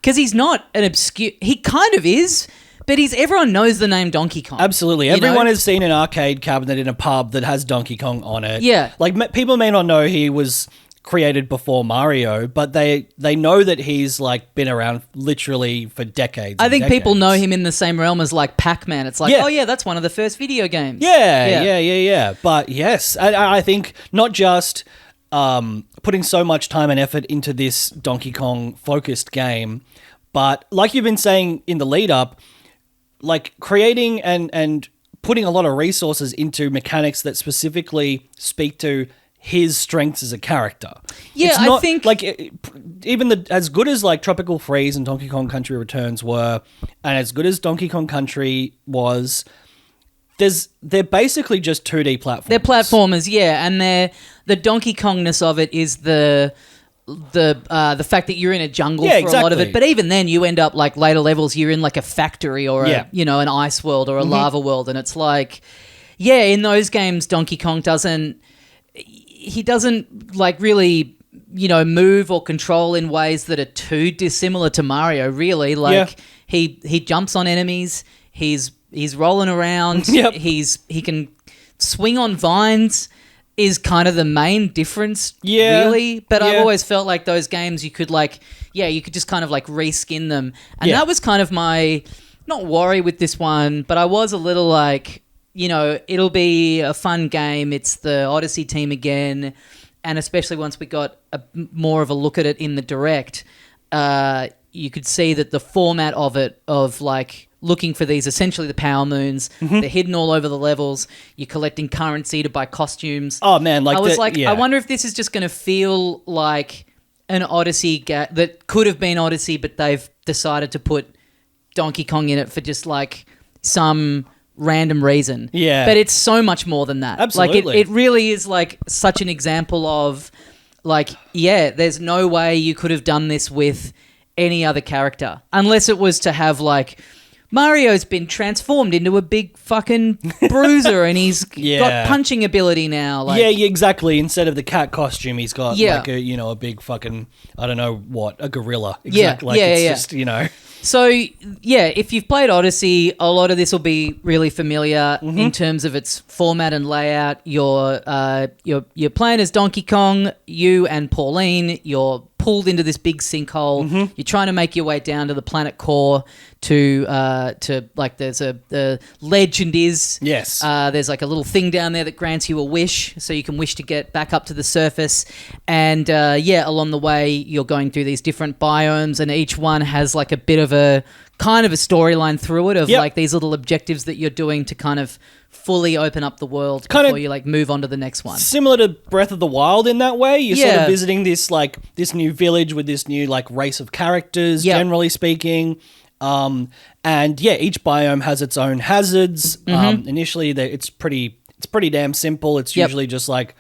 because he's not an obscure. He kind of is. But everyone knows the name Donkey Kong. Absolutely. Everyone has seen an arcade cabinet in a pub that has Donkey Kong on it. Yeah. Like, people may not know he was created before Mario, but they know that he's, like, been around literally for decades. I think people know him in the same realm as, like, Pac-Man. It's like, oh, yeah, that's one of the first video games. Yeah. But, yes, I think not just putting so much time and effort into this Donkey Kong-focused game, but, like you've been saying in the lead-up, like creating and putting a lot of resources into mechanics that specifically speak to his strengths as a character. Yeah, it's not, I think like even as good as like Tropical Freeze and Donkey Kong Country Returns were, and as good as Donkey Kong Country was, they're basically just 2D platformers. They're platformers, yeah, and the Donkey Kongness of it is the fact that you're in a jungle for a lot of it, but even then you end up like later levels you're in like a factory or an ice world or a lava world, and it's like in those games Donkey Kong doesn't like really move or control in ways that are too dissimilar to Mario, really. Like he jumps on enemies, he's rolling around, he can swing on vines is kind of the main difference, really. But I've always felt like those games you could just kind of like reskin them. And that was kind of my, not worry with this one, but I was a little like, it'll be a fun game. It's the Odyssey team again. And especially once we got more of a look at it in the direct, you could see that the format of it, of like, looking for these, essentially the power moons. They're hidden all over the levels. You're collecting currency to buy costumes. Oh, man. Like I wonder if this is just going to feel like an Odyssey that could have been Odyssey, but they've decided to put Donkey Kong in it for just like some random reason. Yeah. But it's so much more than that. Absolutely. Like it really is like such an example of like, there's no way you could have done this with any other character unless it was to have like, Mario's been transformed into a big fucking bruiser and he's got punching ability now. Like, exactly. Instead of the cat costume, he's got like a big fucking, I don't know what, a gorilla. Exactly. Just, So, if you've played Odyssey, a lot of this will be really familiar in terms of its format and layout. You're playing as Donkey Kong, you and Pauline, you're pulled into this big sinkhole. You're trying to make your way down to the planet core to like there's the legend is. Yes. There's like a little thing down there that grants you a wish, so you can wish to get back up to the surface. And along the way you're going through these different biomes, and each one has like a bit of a kind of a storyline through it of like these little objectives that you're doing to kind of fully open up the world before you like move on to the next one. Similar to Breath of the Wild in that way. You're sort of visiting this new village with this new like race of characters, generally speaking. And each biome has its own hazards. Initially it's pretty damn simple. It's usually just like,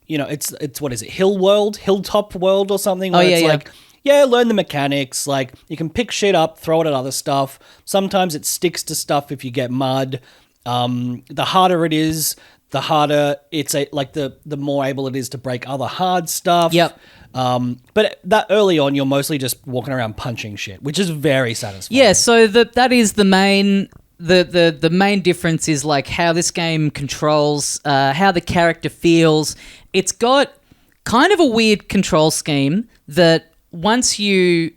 it's what is it? Hilltop world or something where learn the mechanics. Like, you can pick shit up, throw it at other stuff. Sometimes it sticks to stuff if you get mud. The harder it is, the harder it's the more able it is to break other hard stuff. But that early on, you're mostly just walking around punching shit, which is very satisfying. Yeah, so that is the main... The main difference is like how this game controls, how the character feels. It's got kind of a weird control scheme that once you've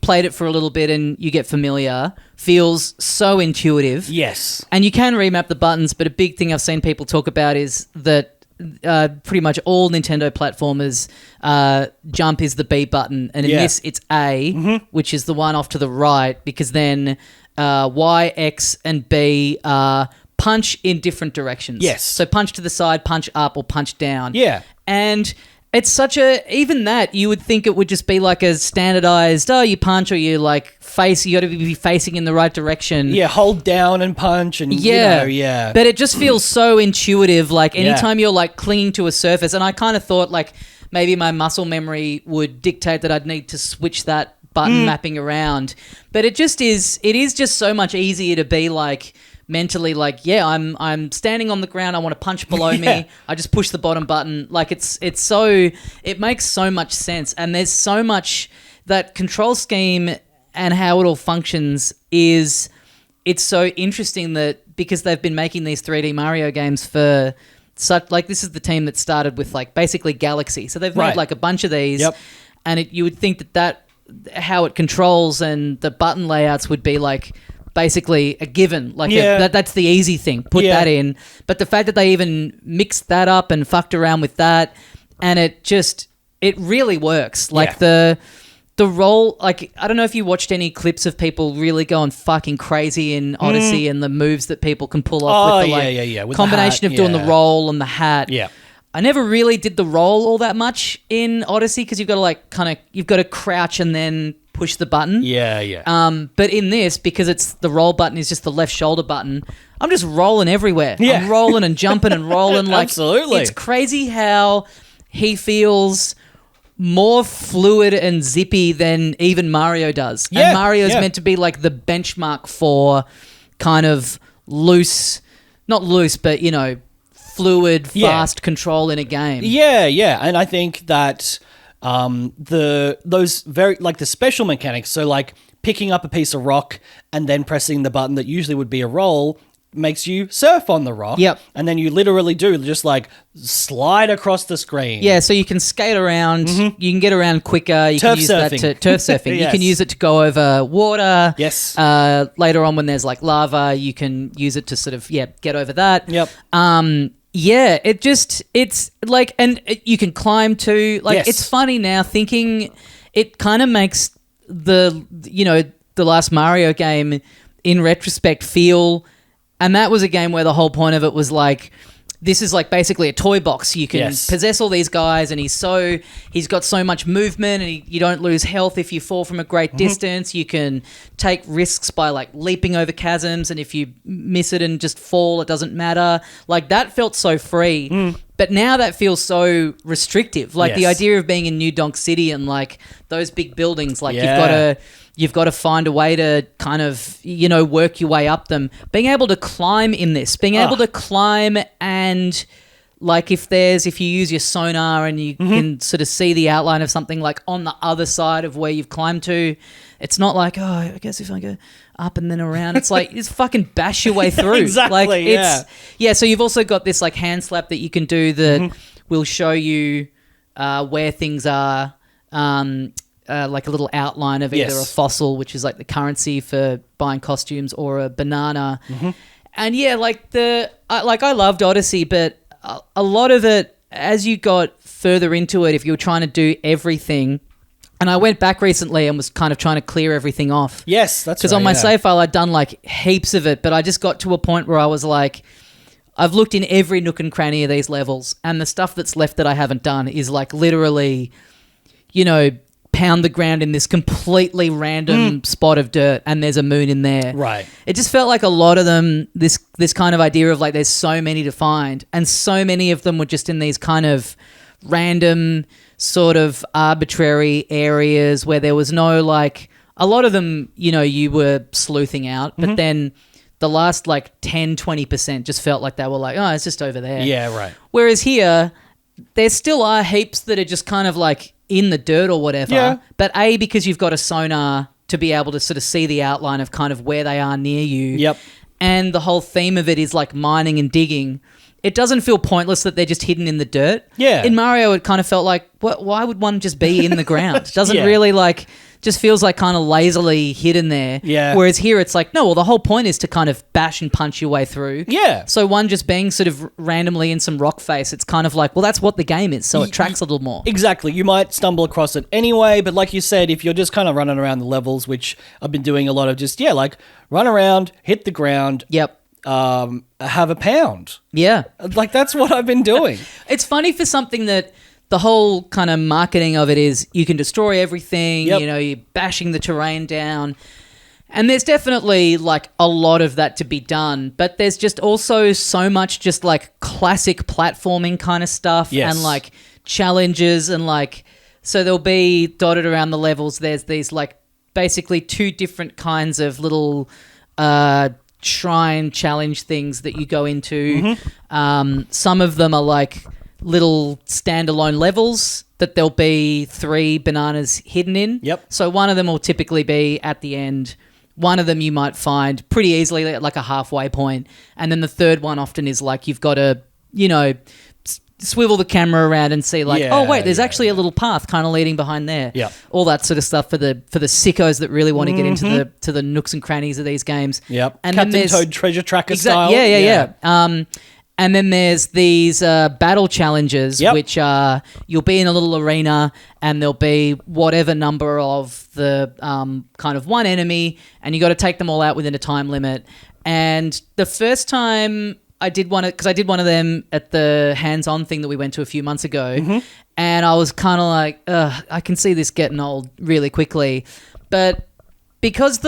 played it for a little bit and you get familiar, feels so intuitive. Yes. And you can remap the buttons, but a big thing I've seen people talk about is that pretty much all Nintendo platformers, jump is the B button, and in this it's A, which is the one off to the right, because then Y, X, and B punch in different directions. Yes. So punch to the side, punch up, or punch down. Yeah. And it's such even that, you would think it would just be like a standardized, you punch or you like face, you got to be facing in the right direction. Yeah, hold down and punch and, But it just feels so intuitive, like anytime you're like clinging to a surface, and I kind of thought like maybe my muscle memory would dictate that I'd need to switch that button mapping around. But it is just so much easier to be like, mentally like, I'm standing on the ground, I want to punch below me, I just push the bottom button. Like it makes so much sense, and there's so much that control scheme and how it all functions it's so interesting that because they've been making these 3D Mario games for such, like, this is the team that started with like basically Galaxy, so they've made like a bunch of these, and you would think that how it controls and the button layouts would be like basically a given, like that's the easy thing, put that in. But the fact that they even mixed that up and fucked around with that, and it really works. Like the role, like, I don't know if you watched any clips of people really going fucking crazy in Odyssey and the moves that people can pull off with the with combination of doing the roll and the hat. I never really did the roll all that much in Odyssey because you've got to like you've got to crouch and then push the button. But in this, because it's the roll button is just the left shoulder button, I'm just rolling everywhere. I'm rolling and jumping and rolling. Like, absolutely. It's crazy how he feels more fluid and zippy than even Mario does. And Mario's meant to be like the benchmark for kind of loose, not loose, but fluid, fast control in a game. And I think that those very, like, the special mechanics, so like picking up a piece of rock and then pressing the button that usually would be a roll makes you surf on the rock. And then you literally do just like slide across the screen. So you can skate around, you can get around quicker, you turf can use surfing. that to turf surfing. You can use it to go over water. Later on when there's like lava, you can use it to sort of get over that. It's like, and you can climb too. Like, it's funny now thinking, it kind of makes the last Mario game in retrospect feel, and that was a game where the whole point of it was like, this is like basically a toy box. You can possess all these guys, and he's got so much movement, and you don't lose health if you fall from a great distance. You can take risks by like leaping over chasms, and if you miss it and just fall, it doesn't matter. Like, that felt so free. But now that feels so restrictive. Like the idea of being in New Donk City and like those big buildings, like you've got to find a way to kind of, work your way up them. Being able to climb in this, able to climb, and like if you use your sonar and you can sort of see the outline of something like on the other side of where you've climbed to, it's not like, I guess if I go up and then around, it's like, just fucking bash your way through. Exactly, like, so you've also got this like hand slap that you can do that will show you where things are like a little outline of either a fossil, which is like the currency for buying costumes, or a banana. And yeah, like I loved Odyssey, but a lot of it, as you got further into it, if you were trying to do everything, and I went back recently and was kind of trying to clear everything off. Yes, that's right. Because on my save file, I'd done like heaps of it, but I just got to a point where I was like, I've looked in every nook and cranny of these levels, and the stuff that's left that I haven't done is like literally, pound the ground in this completely random spot of dirt, and there's a moon in there. Right. It just felt like a lot of them, this kind of idea of like there's so many to find, and so many of them were just in these kind of random sort of arbitrary areas where there was no like, a lot of them, you were sleuthing out, but then the last like 10, 20% just felt like they were like, oh, it's just over there. Yeah, right. Whereas here, there still are heaps that are just kind of like in the dirt or whatever. Yeah. But because you've got a sonar to be able to sort of see the outline of kind of where they are near you. Yep. And the whole theme of it is like mining and digging. It doesn't feel pointless that they're just hidden in the dirt. Yeah. In Mario, it kind of felt like, why would one just be in the ground? It doesn't really like, just feels like kind of lazily hidden there. Yeah. Whereas here it's like, no, well, the whole point is to kind of bash and punch your way through. Yeah. So one just being sort of randomly in some rock face, it's kind of like, well, that's what the game is. So it tracks a little more. Exactly. You might stumble across it anyway, but like you said, if you're just kind of running around the levels, which I've been doing a lot of, just, like run around, hit the ground. Yep. Have a pound. Yeah. Like that's what I've been doing. It's funny for something that the whole kind of marketing of it is you can destroy everything, you're bashing the terrain down. And there's definitely like a lot of that to be done, but there's just also so much just like classic platforming kind of stuff and like challenges and like, so there'll be dotted around the levels. There's these like basically two different kinds of little, shrine challenge things that you go into. Some of them are like little standalone levels that there'll be 3 bananas hidden in. Yep. So one of them will typically be at the end. One of them you might find pretty easily at like a halfway point. And then the third one often is like you've got to, swivel the camera around and see like, oh wait, there's actually a little path kind of leading behind there. Yeah. All that sort of stuff for the sickos that really want to get into the nooks and crannies of these games. Yep. And Captain Toad treasure tracker style. Yeah. And then there's these battle challenges, which you'll be in a little arena and there'll be whatever number of the kind of one enemy, and you got to take them all out within a time limit. And the first time I did one, because I did one of them at the hands-on thing that we went to a few months ago, and I was kind of like, I can see this getting old really quickly. But because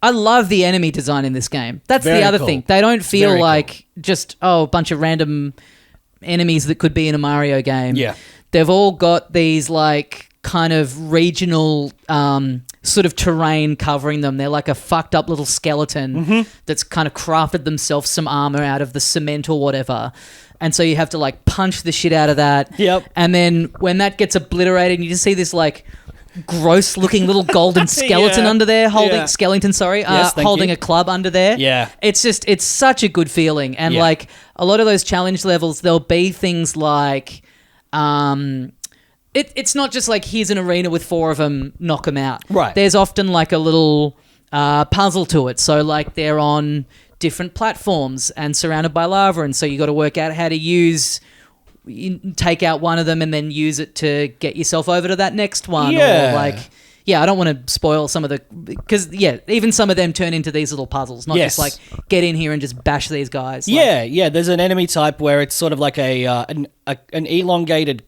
I love the enemy design in this game. That's Very the other cool. thing. They don't feel Very like just, a bunch of random enemies that could be in a Mario game. Yeah. They've all got these like kind of regional sort of terrain covering them. They're like a fucked up little skeleton that's kind of crafted themselves some armor out of the cement or whatever. And so you have to like punch the shit out of that. Yep. And then when that gets obliterated, you just see this like gross looking little golden skeleton under there holding holding a club under there. Yeah. It's such a good feeling. And like a lot of those challenge levels, there'll be things like it's not just like here's an arena with 4 of them, knock them out. Right. There's often like a little puzzle to it. So like they're on different platforms and surrounded by lava, and so you got to work out how to take out one of them and then use it to get yourself over to that next one. Yeah. Or like, I don't want to spoil some of because even some of them turn into these little puzzles, not just like get in here and just bash these guys. There's an enemy type where it's sort of like an elongated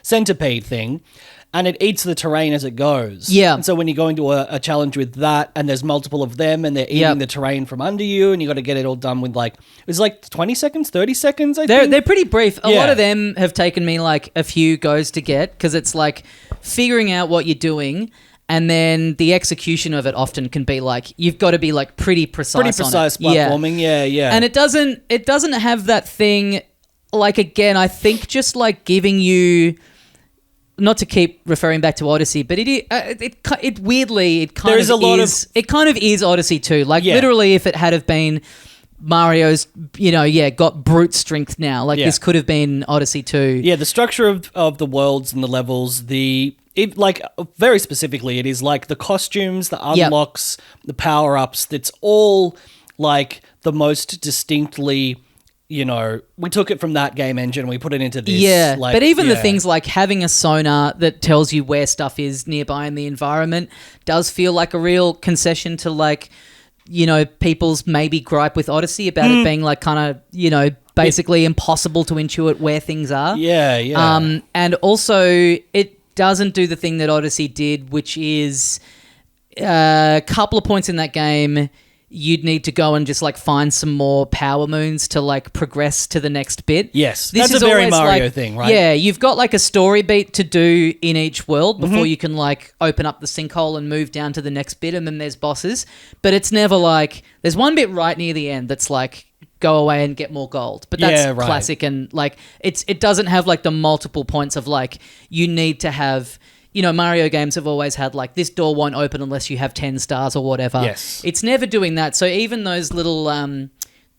centipede thing, and it eats the terrain as it goes. Yeah. And so when you go into a challenge with that, and there's multiple of them, and they're eating the terrain from under you, and you got to get it all done with it's like 20 seconds, 30 seconds, I think. They're pretty brief. A lot of them have taken me like a few goes to get, because it's like figuring out what you're doing, and then the execution of it often can be like, you've got to be like pretty precise on it. Pretty precise platforming, yeah. And it doesn't have that thing, like, again, I think just like giving you, not to keep referring back to Odyssey, but it weirdly, it kind of is Odyssey too. Like literally if it had have been Mario's, got brute strength now. Like, this could have been Odyssey 2. Yeah, the structure of the worlds and the levels, very specifically, it is like the costumes, the unlocks, the power-ups, that's all like the most distinctly, we took it from that game engine and we put it into this. Yeah, but even the things like having a sonar that tells you where stuff is nearby in the environment does feel like a real concession to like, people's maybe gripe with Odyssey about it being like kind of, basically impossible to intuit where things are. Yeah, yeah. And also it doesn't do the thing that Odyssey did, which is a couple of points in that game you'd need to go and just like find some more power moons to like progress to the next bit. Yes, that's a very Mario thing, right? Yeah, you've got like a story beat to do in each world before you can like open up the sinkhole and move down to the next bit, and then there's bosses. But it's never like, there's one bit right near the end that's like, go away and get more gold. But that's classic, and like it doesn't have like the multiple points of like, you need to have... Mario games have always had like, this door won't open unless you have 10 stars or whatever. Yes. It's never doing that. So even those little,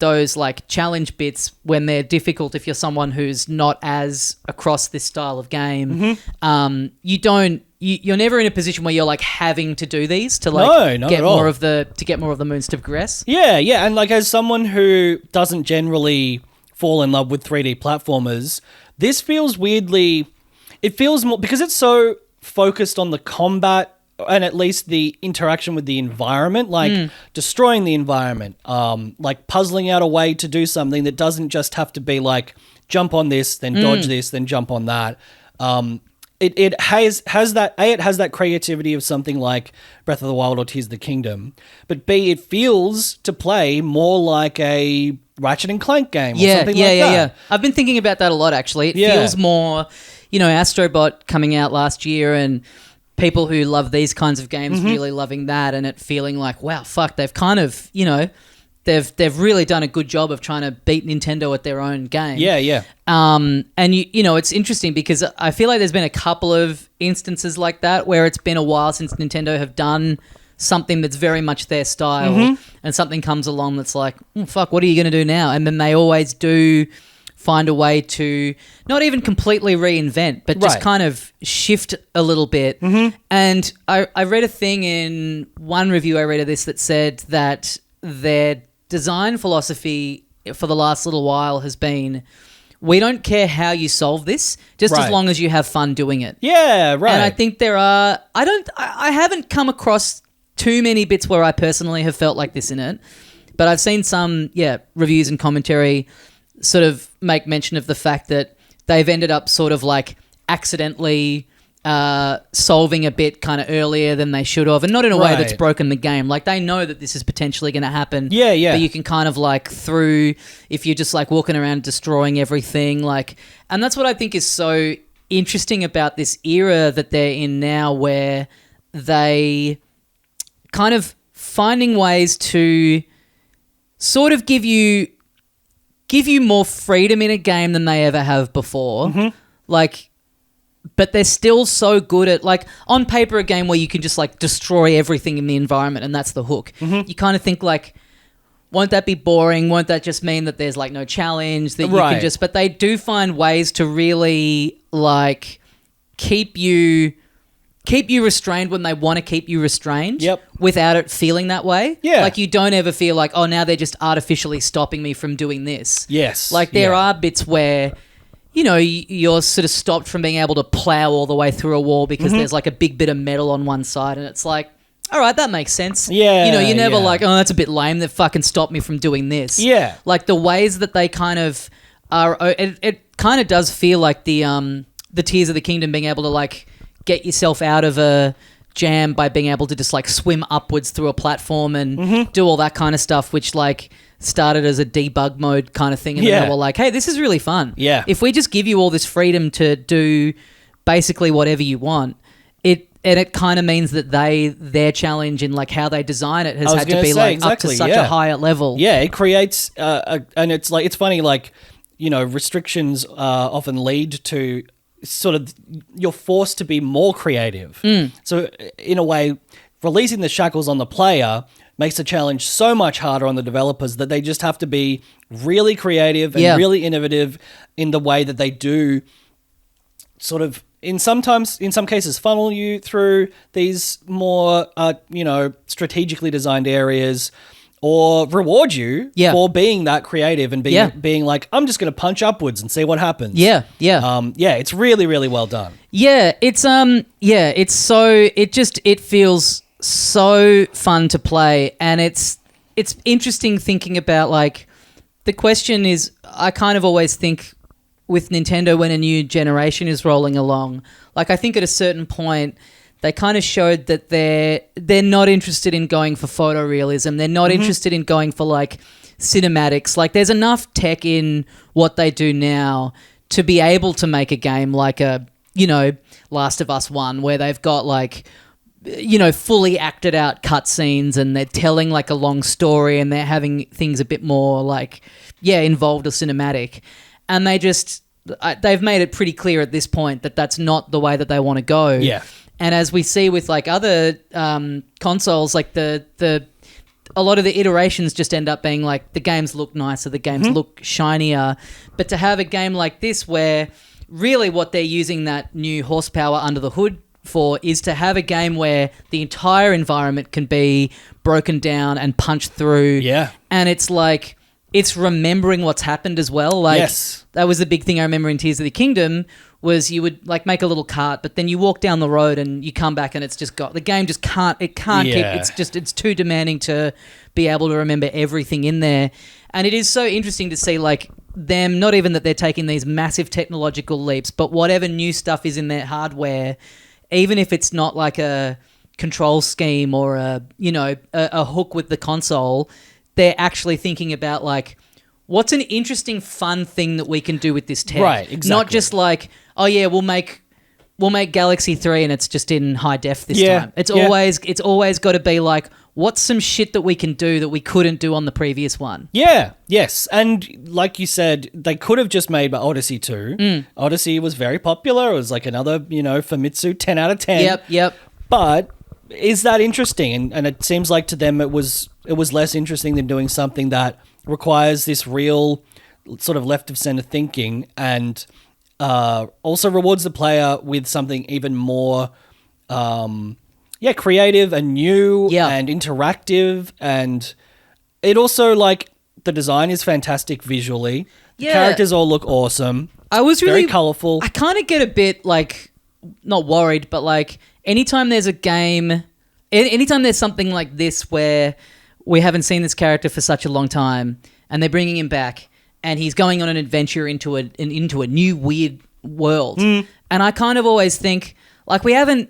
those like challenge bits when they're difficult, if you're someone who's not as across this style of game, you're never in a position where you're like having to do these to like get more of the moons to progress. Yeah, yeah. And like, as someone who doesn't generally fall in love with 3D platformers, this feels weirdly, it feels more, because it's so focused on the combat and at least the interaction with the environment, like destroying the environment, like puzzling out a way to do something that doesn't just have to be like jump on this, then dodge this, then jump on that. It has that creativity of something like Breath of the Wild or Tears of the Kingdom, but B, it feels to play more like a Ratchet and Clank game or something like that. Yeah. I've been thinking about that a lot, actually. It feels more... Astrobot coming out last year and people who love these kinds of games really loving that, and it feeling like, wow, fuck, they've kind of, they've really done a good job of trying to beat Nintendo at their own game. Yeah, yeah. And, it's interesting because I feel like there's been a couple of instances like that where it's been a while since Nintendo have done something that's very much their style and something comes along that's like, fuck, what are you going to do now? And then they always do... find a way to not even completely reinvent, but just kind of shift a little bit. And I read a thing in one review I read of this that said that their design philosophy for the last little while has been, we don't care how you solve this, just as long as you have fun doing it. Yeah, right. And I think there are... I haven't come across too many bits where I personally have felt like this in it, but I've seen some, reviews and commentary sort of make mention of the fact that they've ended up sort of like accidentally solving a bit kind of earlier than they should have, and not in a way that's broken the game. Like, they know that this is potentially going to happen. Yeah, yeah. But you can kind of like through, if you're just like walking around destroying everything, like, and that's what I think is so interesting about this era that they're in now, where they kind of finding ways to sort of give you more freedom in a game than they ever have before. Like, but they're still so good at, like, on paper, a game where you can just like destroy everything in the environment and that's the hook. You kind of think like, won't that be boring? Won't that just mean that there's like no challenge that you can just, but they do find ways to really like keep you restrained when they want to keep you restrained without it feeling that way. Yeah. Like, you don't ever feel like, oh, now they're just artificially stopping me from doing this. Yes. Like, there are bits where, you're sort of stopped from being able to plow all the way through a wall because there's like a big bit of metal on one side, and it's like, all right, that makes sense. Yeah. You're never like, oh, that's a bit lame. That fucking stopped me from doing this. Yeah. Like, the ways that they kind of are, it kind of does feel like the Tears of the Kingdom being able to like get yourself out of a jam by being able to just like swim upwards through a platform and do all that kind of stuff, which like started as a debug mode kind of thing, and then they were like, hey, this is really fun. Yeah. If we just give you all this freedom to do basically whatever you want, it kind of means that their challenge in like how they design it has had to be like up to such a higher level. Yeah, it creates and it's like, it's funny, like, restrictions often lead to sort of, you're forced to be more creative. So in a way, releasing the shackles on the player makes the challenge so much harder on the developers that they just have to be really creative and really innovative in the way that they do sort of in some cases funnel you through these more strategically designed areas, or reward you for being that creative and being like, I'm just going to punch upwards and see what happens. It's really, really well done. It feels so fun to play, and it's interesting thinking about, like, the question is, I kind of always think with Nintendo when a new generation is rolling along, like, I think at a certain point they kind of showed that they're not interested in going for photorealism. They're not interested in going for, like, cinematics. Like, there's enough tech in what they do now to be able to make a game like Last of Us 1, where they've got, like, fully acted out cutscenes, and they're telling, like, a long story, and they're having things a bit more, like, involved or cinematic. And they've made it pretty clear at this point that that's not the way that they want to go. Yeah. And as we see with, like, other consoles, like a lot of the iterations just end up being like the games look nicer, the games look shinier. But to have a game like this where really what they're using that new horsepower under the hood for is to have a game where the entire environment can be broken down and punched through. Yeah. And it's like, it's remembering what's happened as well. Like, yes. That was the big thing I remember in Tears of the Kingdom, was you would, like, make a little cart, but then you walk down the road and you come back and it's just got, the game just can't keep, it's too demanding to be able to remember everything in there. And it is so interesting to see, like, them, not even that they're taking these massive technological leaps, but whatever new stuff is in their hardware, even if it's not like a control scheme or a hook with the console, they're actually thinking about, like, what's an interesting, fun thing that we can do with this tech? Right, exactly. Not just like, oh yeah, we'll make Galaxy 3 and it's just in high def this time. It's always got to be like, what's some shit that we can do that we couldn't do on the previous one? Yeah, yes. And like you said, they could have just made Odyssey 2. Odyssey was very popular. It was like another, Famitsu 10 out of 10. Yep. But is that interesting? And it seems like to them it was less interesting than doing something that requires this real sort of left of center thinking, and also rewards the player with something even more creative and new and interactive. And it also, like, the design is fantastic visually. The characters all look awesome. I was really very colorful. I kind of get a bit, like, not worried, but, like, anytime there's a game, anytime there's something like this where we haven't seen this character for such a long time and they're bringing him back and he's going on an adventure into a new weird world. And I kind of always think, like, we haven't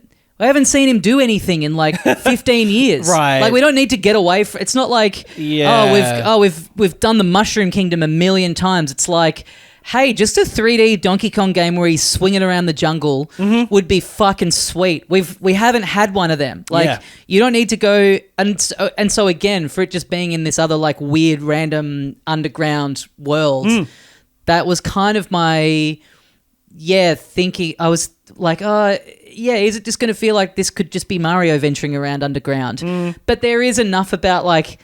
seen him do anything in, like, 15 years. Right. Like, we don't need to get away from, it's not like, we've done the Mushroom Kingdom a million times. It's like, hey, just a 3D Donkey Kong game where he's swinging around the jungle would be fucking sweet. We haven't had one of them. Like, you don't need to go, and so again, for it just being in this other, like, weird random underground world, that was kind of my thinking. I was like, is it just going to feel like this could just be Mario venturing around underground? But there is enough about, like,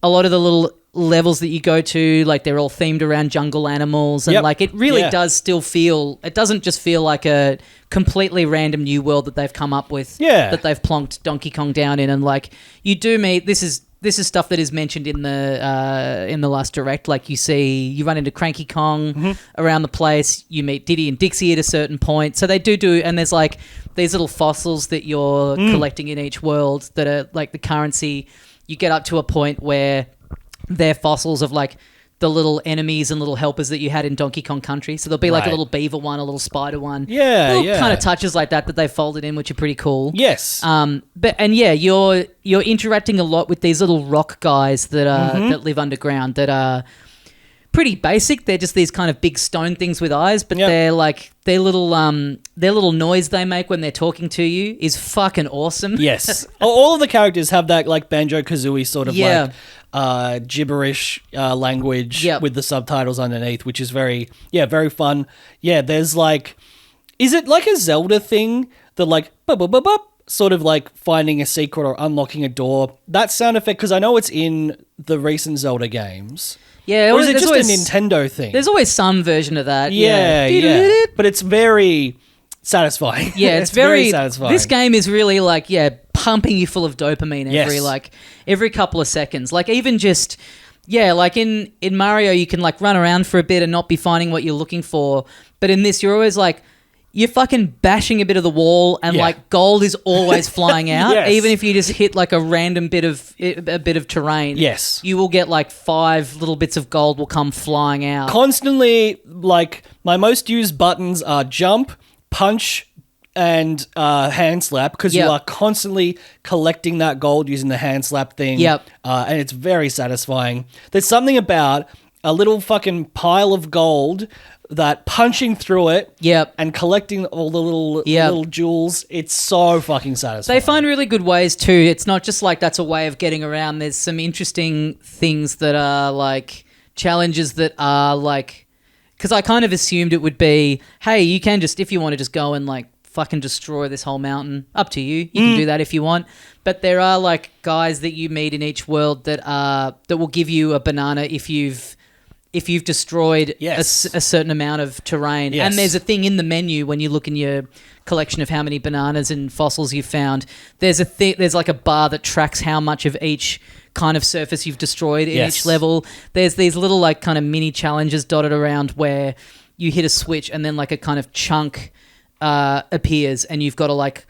a lot of the little levels that you go to, like, they're all themed around jungle animals, and like, it really does still feel, it doesn't just feel like a completely random new world that they've come up with, that they've plonked Donkey Kong down in. And, like, you do meet, this is stuff that is mentioned in the last direct. Like, you run into Cranky Kong around the place, you meet Diddy and Dixie at a certain point, so they do, and there's, like, these little fossils that you're collecting in each world that are, like, the currency. You get up to a point where they're fossils of, like, the little enemies and little helpers that you had in Donkey Kong Country. So there'll be, like, a little beaver one, a little spider one. Kind of touches like that they folded in, which are pretty cool. Yes. You're interacting a lot with these little rock guys that that live underground, that are pretty basic. They're just these kind of big stone things with eyes, but they're like, their little noise they make when they're talking to you is fucking awesome. Yes. All of the characters have that, like, Banjo-Kazooie sort of like gibberish language with the subtitles underneath, which is very fun. Yeah, there's, like, is it like a Zelda thing that, like, sort of like finding a secret or unlocking a door, that sound effect, because I know it's in the recent Zelda games. Yeah, or is it just a Nintendo thing? There's always some version of that. Yeah. But it's very satisfying. Yeah, it's very satisfying. This game is really like, pumping you full of dopamine every couple of seconds. Like even just, like in Mario, you can like run around for a bit and not be finding what you're looking for. But in this, you're always like, you're fucking bashing a bit of the wall and like gold is always flying out. Even if you just hit like a random bit of terrain. Yes. You will get like 5 little bits of gold will come flying out. Constantly, like my most used buttons are jump, punch, and hand slap, because you are constantly collecting that gold using the hand slap thing. And it's very satisfying. There's something about a little fucking pile of gold that punching through it and collecting all the little jewels, it's so fucking satisfying. They find really good ways too. It's not just like that's a way of getting around. There's some interesting things that are like challenges that are like, because I kind of assumed it would be, hey, you can just, if you want to just go and like fucking destroy this whole mountain, up to you. You can do that if you want. But there are like guys that you meet in each world that will give you a banana if you've destroyed a certain amount of terrain. And there's a thing in the menu when you look in your collection of how many bananas and fossils you've found. There's like a bar that tracks how much of each kind of surface you've destroyed in each level. There's these little like kind of mini challenges dotted around where you hit a switch and then like a kind of chunk appears and you've got to like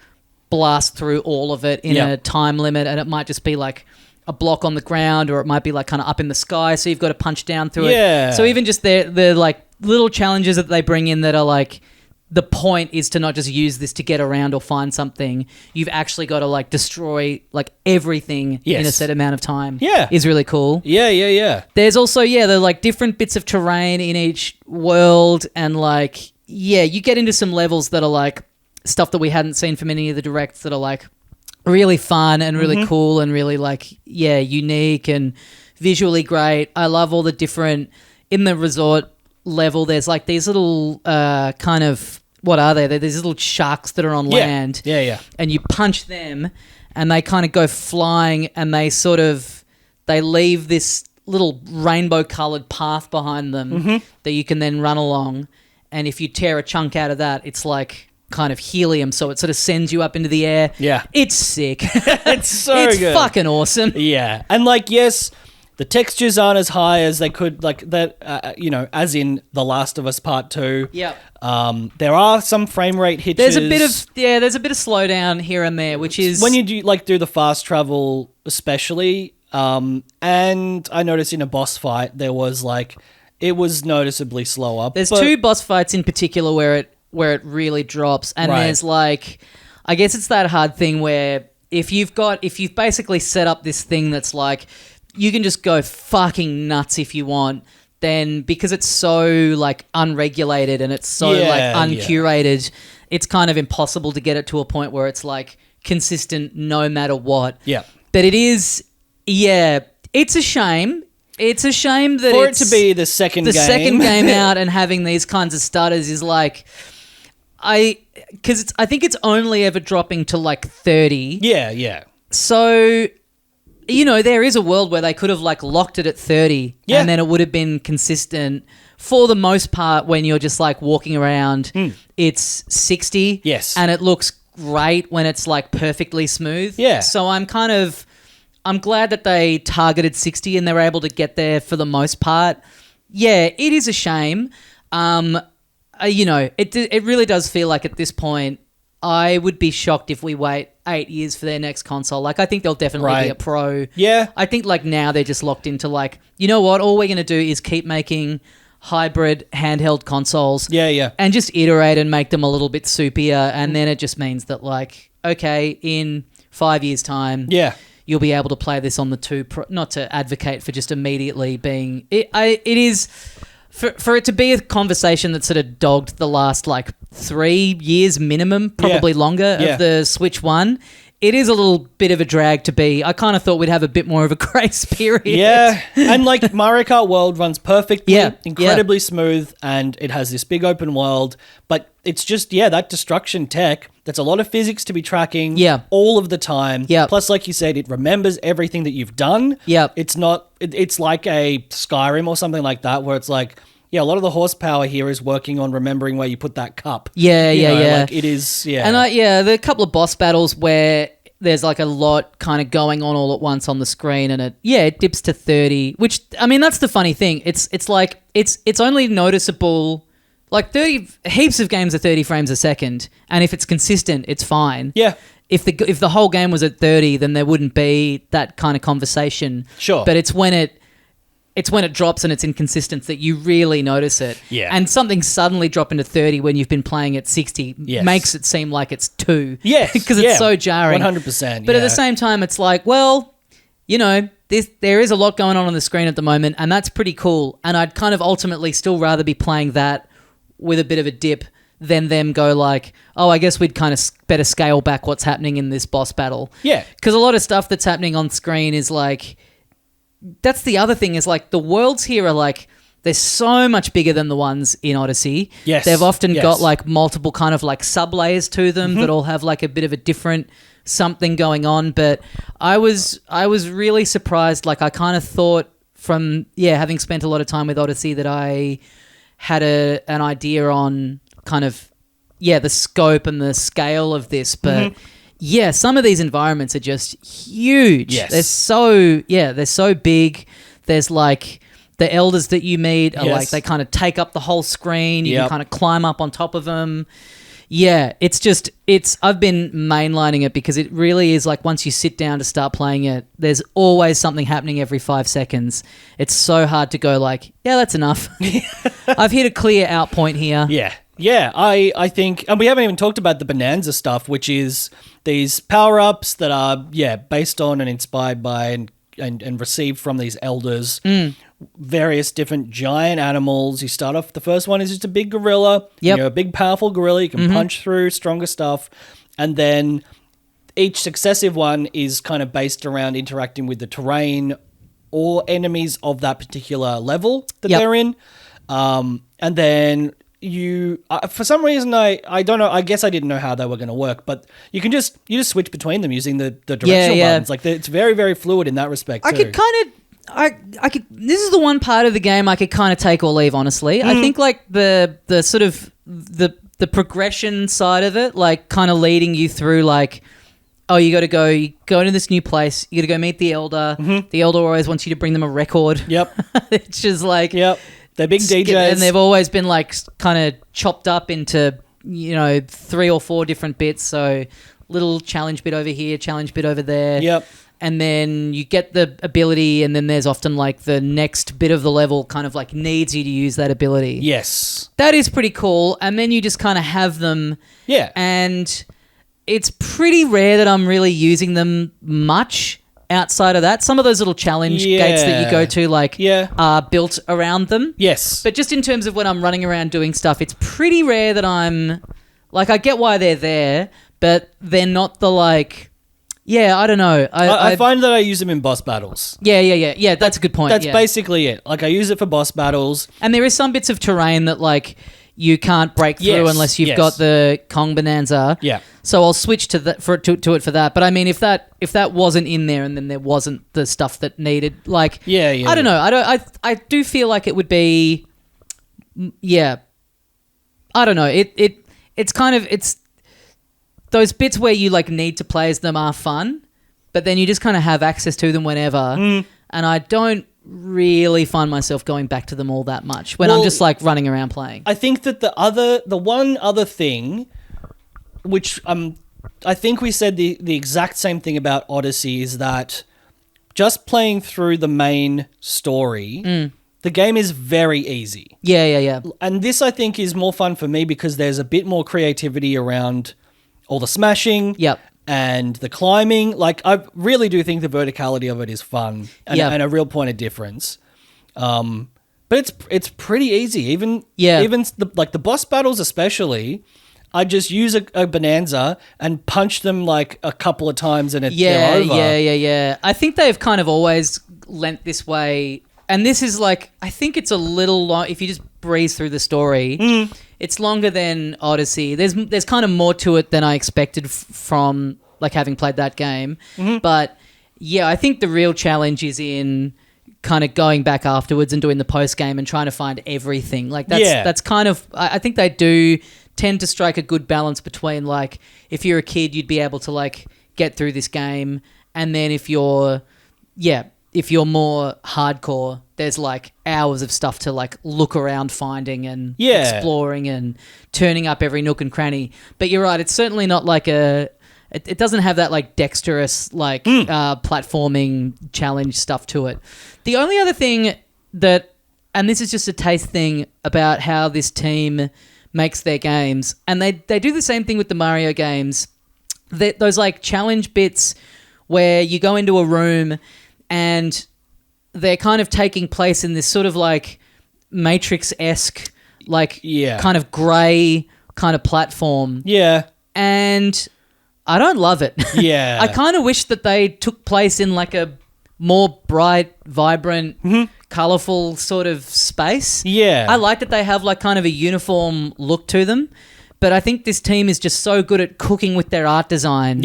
blast through all of it in a time limit, and it might just be like a block on the ground, or it might be like kind of up in the sky, so you've got to punch down through it. So even just the like little challenges that they bring in that are like, the point is to not just use this to get around or find something. You've actually got to like destroy like everything in a set amount of time. Is really cool. There's also the like different bits of terrain in each world, and like you get into some levels that are like stuff that we hadn't seen from any of the directs that are like really fun and really cool and really like, unique and visually great. I love all the different, in the resort level, there's like these little kind of, what are they? They're these little sharks that are on land. And you punch them and they kind of go flying and they leave this little rainbow coloured path behind them that you can then run along. And if you tear a chunk out of that, it's like kind of helium, so it sort of sends you up into the air. It's sick. It's so it's good. It's fucking awesome. And like, yes, the textures aren't as high as they could, like that, as in The Last of Us Part 2. There are some frame rate hitches. There's a bit of slowdown here and there, which is when you do the fast travel, especially. And I noticed in a boss fight there was like, it was noticeably slower. There's 2 boss fights in particular where it really drops, and there's like, I guess it's that hard thing where if you've basically set up this thing that's like, you can just go fucking nuts if you want, then because it's so like unregulated and it's so like uncurated, it's kind of impossible to get it to a point where it's like consistent no matter what. But it is, it's a shame. It's a shame that for it to be the second game out and having these kinds of stutters is like, I think it's only ever dropping to like 30. So, there is a world where they could have like locked it at 30 and then it would have been consistent. For the most part, when you're just like walking around, it's 60. And it looks great when it's like perfectly smooth. So I'm glad that they targeted 60 and they were able to get there for the most part. It is a shame. It really does feel like at this point, I would be shocked if we wait 8 years for their next console. Like, I think there'll definitely be a Pro. I think like now they're just locked into like, you know what? All we're going to do is keep making hybrid handheld consoles. And just iterate and make them a little bit soupier. And then it just means that like, okay, in 5 years' time, you'll be able to play this on the 2 Pro. Not to advocate for just immediately being... It is... For it to be a conversation that sort of dogged the last like 3 years minimum, probably longer, of the Switch 1, it is a little bit of a drag to be. I kind of thought we'd have a bit more of a grace period. And like Mario Kart World runs perfectly, incredibly smooth, and it has this big open world, but it's just, that destruction tech That's a lot of physics to be tracking all of the time. Plus, like you said, it remembers everything that you've done. It's not, it's like a Skyrim or something like that where it's like, a lot of the horsepower here is working on remembering where you put that cup. Like it is, And there are a couple of boss battles where there's like a lot kind of going on all at once on the screen, and it dips to 30, which, I mean, that's the funny thing. It's like, it's only noticeable, like 30, heaps of games are 30 frames a second, and if it's consistent, it's fine. If the whole game was at 30, then there wouldn't be that kind of conversation. Sure. But it's when it drops and it's inconsistent that you really notice it. And something suddenly dropping to 30 when you've been playing at 60 makes it seem like it's 2. Because it's so jarring. 100%. But at the same time, it's like, well, there is a lot going on the screen at the moment, and that's pretty cool. And I'd kind of ultimately still rather be playing that with a bit of a dip than them go like, oh, I guess we'd kind of better scale back what's happening in this boss battle. Because a lot of stuff that's happening on screen is like, that's the other thing is like the worlds here are like, they're so much bigger than the ones in Odyssey. They've often got like multiple kind of like sub-layers to them that all have like a bit of a different something going on. But I was really surprised. Like I kind of thought from, having spent a lot of time with Odyssey that I had an idea on kind of, the scope and the scale of this. But some of these environments are just huge. They're so big. There's like the elders that you meet are like, they kind of take up the whole screen. You can kind of climb up on top of them. I've been mainlining it because it really is like once you sit down to start playing it, there's always something happening every 5 seconds. It's so hard to go like, that's enough. I've hit a clear out point here. I think, and we haven't even talked about the Bonanza stuff, which is these power-ups that are, based on and inspired by and received from these elders. Various different giant animals. You start off, the first one is just a big gorilla. You're a big, powerful gorilla. You can punch through stronger stuff. And then each successive one is kind of based around interacting with the terrain or enemies of that particular level that they're in. And then you, for some reason, I don't know, I guess I didn't know how they were going to work, but you just switch between them using the directional buttons. Like it's very, very fluid in that respect. I could kind of, I could. This is the one part of the game I could kind of take or leave. Honestly, I think like the sort of the progression side of it, like kind of leading you through, like, oh, you go into this new place. You got to go meet the elder. The elder always wants you to bring them a record. It's just like they're big DJs, and they've always been like kind of chopped up into 3 or 4 different bits. So little challenge bit over here, challenge bit over there. And then you get the ability, and then there's often like the next bit of the level kind of like needs you to use that ability. That is pretty cool. And then you just kind of have them. And it's pretty rare that I'm really using them much outside of that. Some of those little challenge gates that you go to like are built around them. But just in terms of when I'm running around doing stuff, it's pretty rare that I'm like, I get why they're there, but they're not the like... I don't know. I find that I use them in boss battles. Yeah, that's a good point. That's basically it. Like I use it for boss battles. And there is some bits of terrain that like you can't break through unless you've got the Kong Bonanza. So I'll switch to that to it for that. But I mean, if that wasn't in there and then there wasn't the stuff that needed, like, I don't know. I do feel like it would be, I don't know. It's kind of those bits where you like need to play as them are fun, but then you just kind of have access to them whenever. And I don't really find myself going back to them all that much when I'm just like running around playing. I think that the one other thing, which I think we said the exact same thing about Odyssey, is that just playing through the main story, the game is very easy. Yeah. And this I think is more fun for me because there's a bit more creativity around all the smashing and the climbing. Like, I really do think the verticality of it is fun and a real point of difference. But it's pretty easy. Even the boss battles especially, I just use a Bonanza and punch them like a couple of times and they're over. Yeah. I think they've kind of always lent this way. and this is like, I think it's a little long. If you just breeze through the story, it's longer than Odyssey. There's kind of more to it than I expected from like having played that game. But yeah, I think the real challenge is in kind of going back afterwards and doing the post game and trying to find everything. Like that's kind of, I think they do tend to strike a good balance between like, if you're a kid, you'd be able to like get through this game, and then if you're more hardcore, there's like hours of stuff to like look around finding and exploring and turning up every nook and cranny. But you're right, it's certainly not like it doesn't have that like dexterous like platforming challenge stuff to it. The only other thing that, and this is just a taste thing about how this team makes their games, and they do the same thing with the Mario games, those like challenge bits where you go into a room and they're kind of taking place in this sort of like Matrix-esque, like kind of grey kind of platform. Yeah. And I don't love it. Yeah. I kind of wish that they took place in like a more bright, vibrant, colourful sort of space. Yeah. I like that they have like kind of a uniform look to them, but I think this team is just so good at cooking with their art design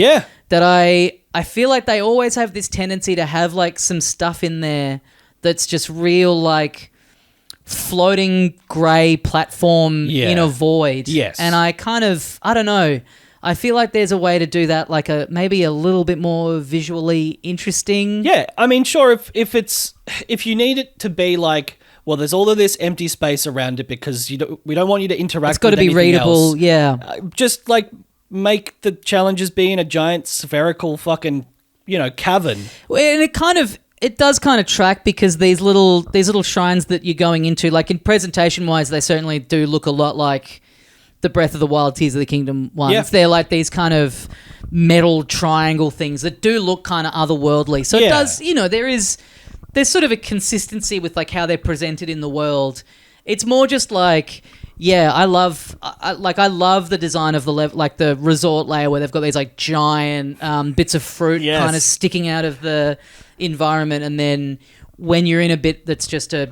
that I feel like they always have this tendency to have like some stuff in there that's just real like floating grey platform in a void. Yes. And I don't know. I feel like there's a way to do that, like maybe a little bit more visually interesting. Yeah, I mean, sure, if you need it to be like, well, there's all of this empty space around it because we don't want you to interact. It's got to be readable. Else. Yeah, just like make the challenges be in a giant spherical fucking cavern. And it does kind of track because these little shrines that you're going into, like in presentation wise, they certainly do look a lot like the Breath of the Wild, Tears of the Kingdom ones. Yeah. They're like these kind of metal triangle things that do look kind of otherworldly. So it does, there's sort of a consistency with like how they're presented in the world. It's more just like, I love the design of the like the resort layer where they've got these like giant bits of fruit kind of sticking out of the environment, and then when you're in a bit that's just a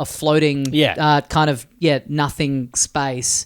floating kind of nothing space.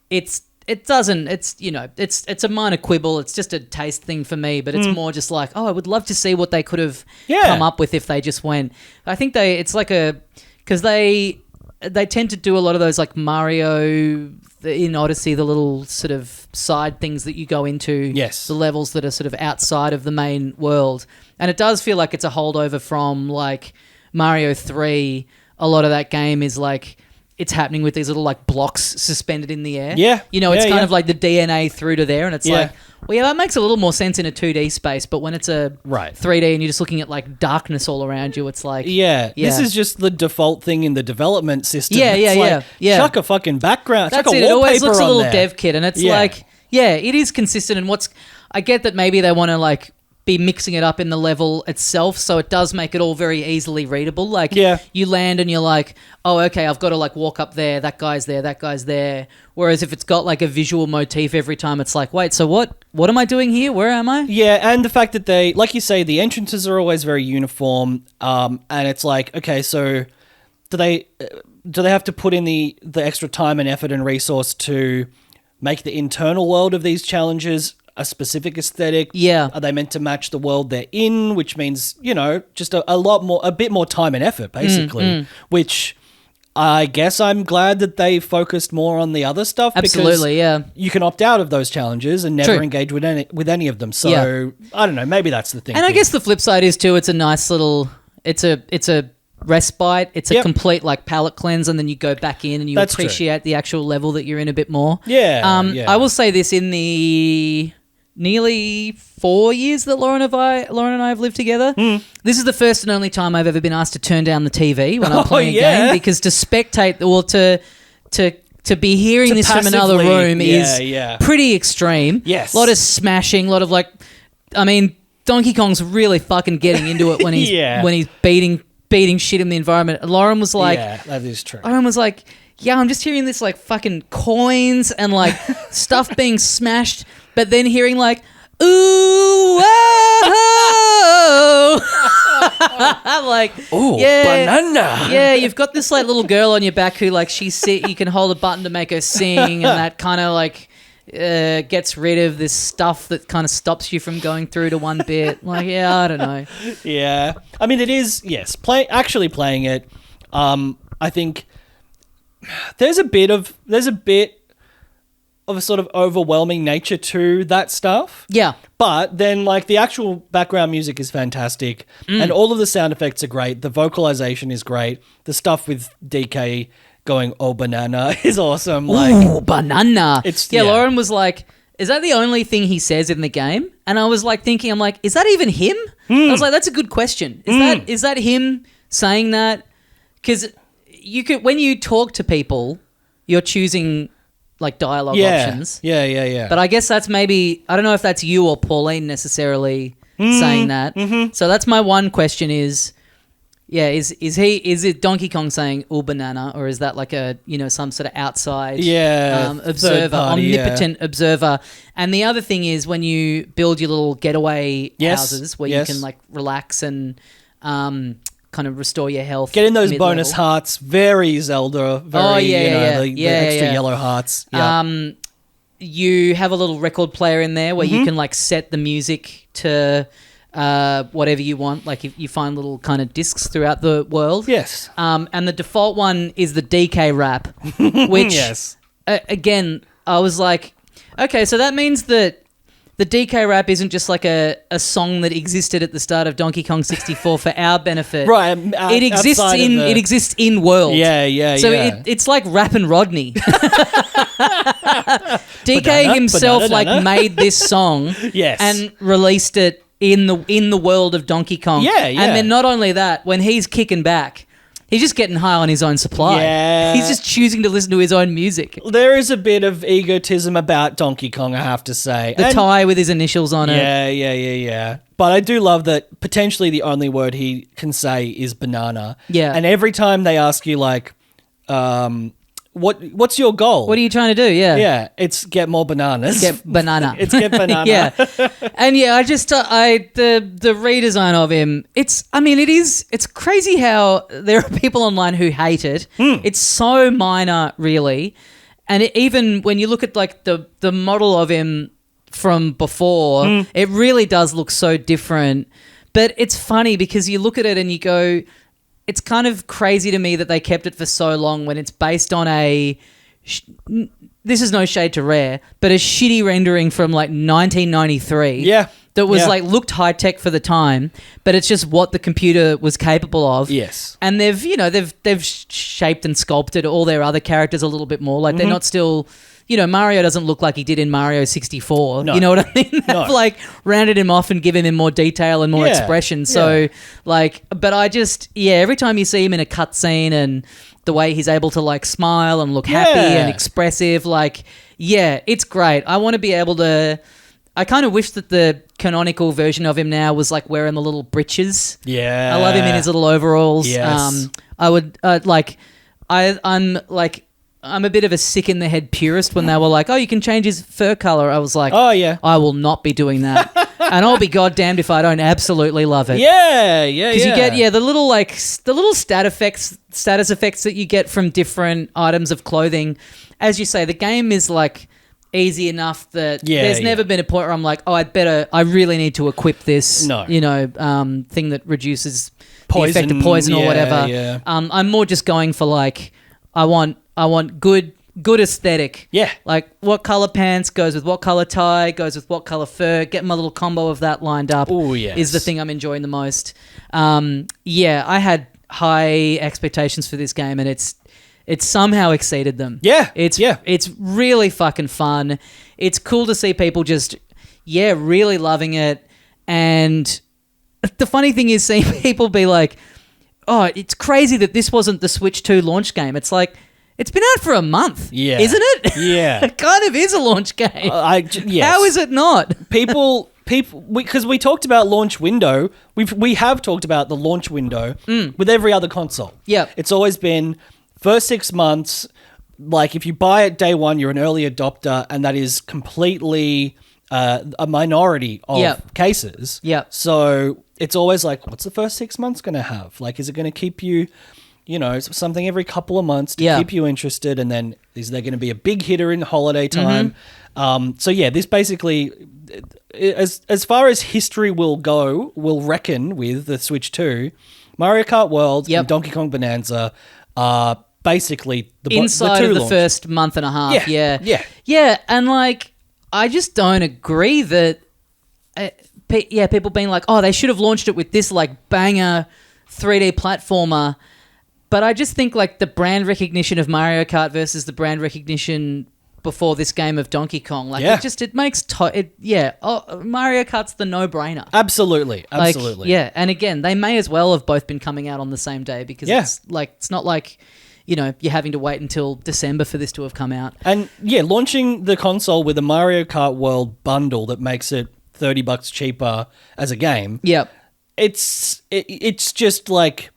It's a minor quibble. It's just a taste thing for me, but it's more just like, I would love to see what they could have come up with if they just went. I think because they tend to do a lot of those like Mario in Odyssey, the little sort of side things that you go into, the levels that are sort of outside of the main world. And it does feel like it's a holdover from like Mario 3. A lot of that game is like, it's happening with these little like blocks suspended in the air. Yeah. It's kind of like the DNA through to there, and it's like, well, that makes a little more sense in a 2D space, but when it's a 3D and you're just looking at like darkness all around you, it's like... This is just the default thing in the development system. Chuck a fucking background, chuck a wallpaper on there. It always looks a little dev kit, and it's like, it is consistent, and I get that maybe they want to like be mixing it up in the level itself, so it does make it all very easily readable. Like, you land and you're like, oh, okay, I've got to like walk up there, that guy's there. Whereas if it's got like a visual motif every time, it's like, wait, so what am I doing here? Where am I? Yeah, and the fact that they, like you say, the entrances are always very uniform, and it's like, okay, so do they have to put in the extra time and effort and resource to make the internal world of these challenges a specific aesthetic? Yeah. Are they meant to match the world they're in, which means, just a bit more time and effort, basically, which I guess I'm glad that they focused more on the other stuff. Absolutely, because you can opt out of those challenges and never engage with any of them. So, I don't know, maybe that's the thing. And I guess the flip side is too, it's a nice little, it's a respite. It's a complete like palate cleanse, and then you go back in and you appreciate the actual level that you're in a bit more. I will say this, in the nearly 4 years that Lauren and I have lived together, this is the first and only time I've ever been asked to turn down the TV when I'm playing a game, because to spectate or to be hearing this from another room is pretty extreme. Yes. A lot of smashing, a lot of like, I mean, Donkey Kong's really fucking getting into it when he's when he's beating shit in the environment. And Lauren was like, that is true. Lauren was like, I'm just hearing this like fucking coins and like stuff being smashed, but then hearing like, ooh, oh. I'm like, ooh, yeah, banana. Yeah, you've got this like little girl on your back who like you can hold a button to make her sing, and that kind of like gets rid of this stuff that kind of stops you from going through to one bit. Like, yeah, I don't know. Yeah, I mean, it is. Yes, actually playing it. I think there's a bit of a sort of overwhelming nature to that stuff. Yeah. But then, like, the actual background music is fantastic, and all of the sound effects are great. The vocalization is great. The stuff with DK going, "Oh, banana," is awesome. Ooh, banana. Lauren was like, "Is that the only thing he says in the game?" And I was like thinking, I'm like, "Is that even him?" I was like, "That's a good question. Is that him saying that?" Because when you talk to people, you're choosing like dialogue options. Yeah. But I guess that's maybe, I don't know if that's you or Pauline necessarily saying that. Mm-hmm. So that's my one question is it Donkey Kong saying "ooh, banana," or is that like a, some sort of outside observer, omnipotent observer? And the other thing is when you build your little getaway houses where you can like relax and kind of restore your health. Get in those bonus hearts. Very Zelda. The extra yellow hearts. Yeah. You have a little record player in there where you can like set the music to whatever you want. Like if you find little kind of discs throughout the world. Yes. And the default one is the DK rap, which again, I was like, okay, so that means that the DK rap isn't just like a song that existed at the start of Donkey Kong 64 for our benefit. Right. It exists in world. Yeah. So it's like Rappin' Rodney. DK himself made this song and released it in the world of Donkey Kong. Yeah. And then not only that, when he's kicking back, he's just getting high on his own supply. Yeah. He's just choosing to listen to his own music. There is a bit of egotism about Donkey Kong, I have to say. The tie with his initials on it. Yeah. But I do love that potentially the only word he can say is banana. Yeah. And every time they ask you, like, what's your goal? What are you trying to do? Yeah. Yeah, it's get more bananas. Get banana. It's get banana. Yeah. And I just the redesign of him, it's crazy how there are people online who hate it. It's so minor, really. And even when you look at like the model of him from before, it really does look so different. But it's funny because you look at it and you go, it's kind of crazy to me that they kept it for so long when it's based on this is no shade to Rare, but a shitty rendering from like 1993. Yeah. That was like looked high tech for the time, but it's just what the computer was capable of. Yes. And they've shaped and sculpted all their other characters a little bit more. Like they're not still, Mario doesn't look like he did in Mario 64. No. You know what I mean? They've No. like rounded him off and given him more detail and more expression. So but I just, every time you see him in a cutscene and the way he's able to like smile and look happy and expressive, like, it's great. I want to be able to, I kind of wish that the canonical version of him now was like wearing the little breeches. Yeah. I love him in his little overalls. Yes. I would I'm a bit of a sick in the head purist when they were like, "Oh, you can change his fur color." I was like, "Oh yeah, I will not be doing that," and I'll be goddamned if I don't absolutely love it. Yeah. Because you get the little status effects that you get from different items of clothing. As you say, the game is like easy enough that there's never been a point where I'm like, "Oh, I really need to equip this." No. Thing that reduces poison, the effect of poison or whatever. Yeah. I'm more just going for like, I want good aesthetic. Yeah. Like what color pants goes with what color tie, goes with what color fur. Getting my little combo of that lined up is the thing I'm enjoying the most. I had high expectations for this game and it's somehow exceeded them. Yeah. It's really fucking fun. It's cool to see people just, really loving it. And the funny thing is seeing people be like, oh, it's crazy that this wasn't the Switch 2 launch game. It's like, it's been out for a month, isn't it? Yeah. It kind of is a launch game. Yes. How is it not? People, because we talked about launch window, we have talked about the launch window with every other console. Yeah. It's always been first 6 months, like if you buy it day one, you're an early adopter, and that is completely a minority of cases. Yeah. So it's always like, what's the first 6 months going to have? Like, is it going to keep you, something every couple of months to keep you interested? And then is there going to be a big hitter in holiday time? So yeah, this basically, as far as history will reckon with the Switch 2, Mario Kart World and Donkey Kong Bonanza are basically inside the of the launch. first month and a half. Yeah. And like, I just don't agree that people being like, oh, they should have launched it with this like banger 3D platformer. But I just think like the brand recognition of Mario Kart versus the brand recognition before this game of Donkey Kong, like it makes Mario Kart's the no-brainer. Absolutely. And again, they may as well have both been coming out on the same day because it's not like, you're having to wait until December for this to have come out. And launching the console with a Mario Kart World bundle that makes it $30 cheaper as a game. Yep. It's just like,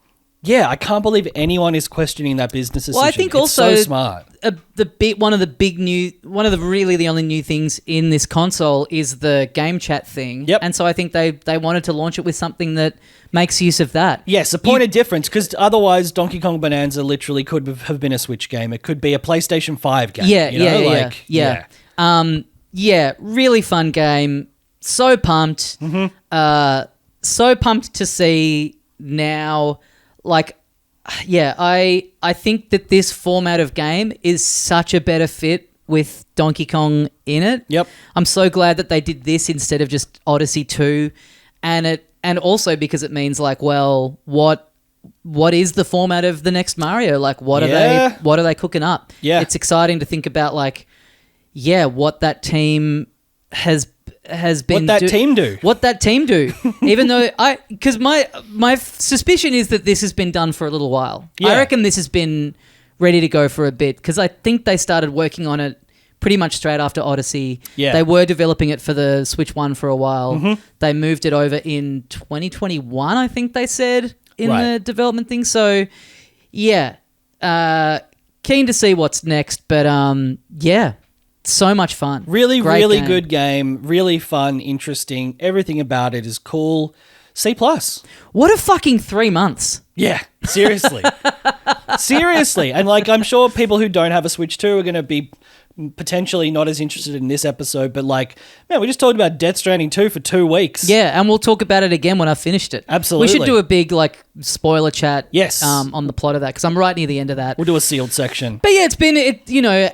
I can't believe anyone is questioning that business decision. Well, I think also so smart. One of the really the only new things in this console is the game chat thing. Yep. And so I think they wanted to launch it with something that makes use of that. Yes, a point of difference, because otherwise Donkey Kong Bonanza literally could have been a Switch game. It could be a PlayStation 5 game. Yeah, really fun game. So pumped. So pumped to see now. Like, I think that this format of game is such a better fit with Donkey Kong in it. Yep. I'm so glad that they did this instead of just Odyssey 2. And also because it means like, well, what is the format of the next Mario? Like, what are they cooking up? Yeah. It's exciting to think about like, what that team has been what that team do. Even though because my suspicion is that this has been done for a little while. I reckon this has been ready to go for a bit because I think they started working on it pretty much straight after Odyssey. They were developing it for the Switch 1 for a while. They moved it over in 2021, I think they said in the development thing. So keen to see what's next, but so much fun. Really, really game. Good game. Really fun, interesting. Everything about it is cool. C+. What a fucking 3 months. Yeah, seriously. Seriously. And like, I'm sure people who don't have a Switch 2 are going to be potentially not as interested in this episode, but like, man, we just talked about Death Stranding 2 for 2 weeks. Yeah, and we'll talk about it again when I've finished it. Absolutely. We should do a big like spoiler chat yes. On the plot of that because I'm right near the end of that. We'll do a sealed section. But yeah, it's been,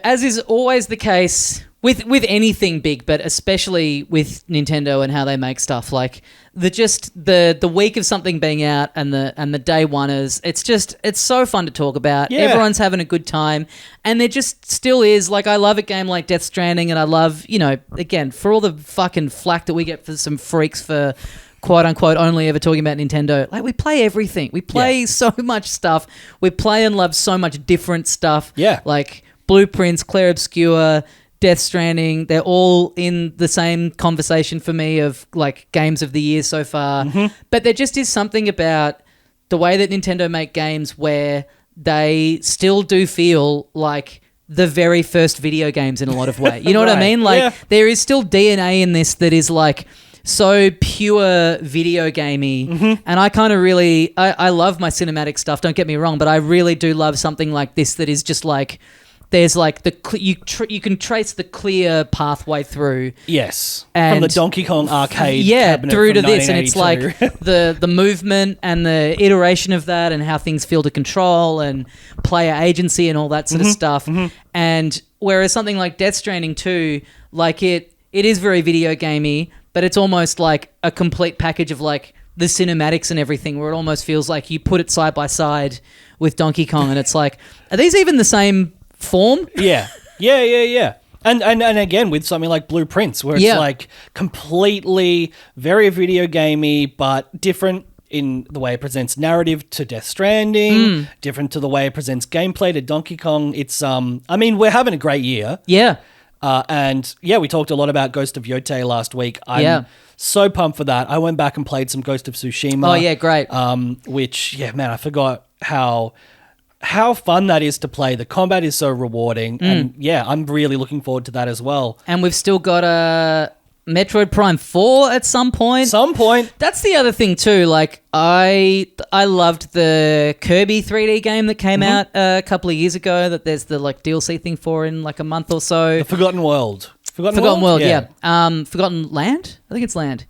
as is always the case with anything big, but especially with Nintendo and how they make stuff, like the week of something being out and the day oneers, it's so fun to talk about. Yeah. Everyone's having a good time, and there just still is. Like, I love a game like Death Stranding, and I love, again, for all the fucking flack that we get for some freaks for quote unquote only ever talking about Nintendo. Like, we play everything. We play so much stuff. We play and love so much different stuff. Yeah, like Blueprints, Clair Obscur, Death Stranding, they're all in the same conversation for me of like games of the year so far. But there just is something about the way that Nintendo make games where they still do feel like the very first video games in a lot of ways. You know what I mean? Like there is still DNA in this that is like so pure video gamey. And I kind of really, I love my cinematic stuff, don't get me wrong, but I really do love something like this that is just like, there's like you can trace the clear pathway through. Yes, and from the Donkey Kong arcade cabinet through to from this, and it's like the movement and the iteration of that, and how things feel to control and player agency and all that sort of stuff. And whereas something like Death Stranding 2, like it is very video gamey, but it's almost like a complete package of like the cinematics and everything, where it almost feels like you put it side by side with Donkey Kong, and it's like, are these even the same form? Yeah. And again, with something like Blueprints, where it's like completely very video gamey, but different in the way it presents narrative to Death Stranding, different to the way it presents gameplay to Donkey Kong. It's I mean, we're having a great year. Yeah. And we talked a lot about Ghost of Yotei last week. I'm so pumped for that. I went back and played some Ghost of Tsushima. Oh yeah, great. Which man, I forgot how fun that is to play. The combat is so rewarding, and I'm really looking forward to that as well. And we've still got Metroid Prime 4 at some point. That's the other thing too. Like I loved the Kirby 3D game that came out a couple of years ago that there's the like DLC thing for in like a month or so. The Forgotten World. Forgotten World, yeah. Forgotten Land? I think it's Land.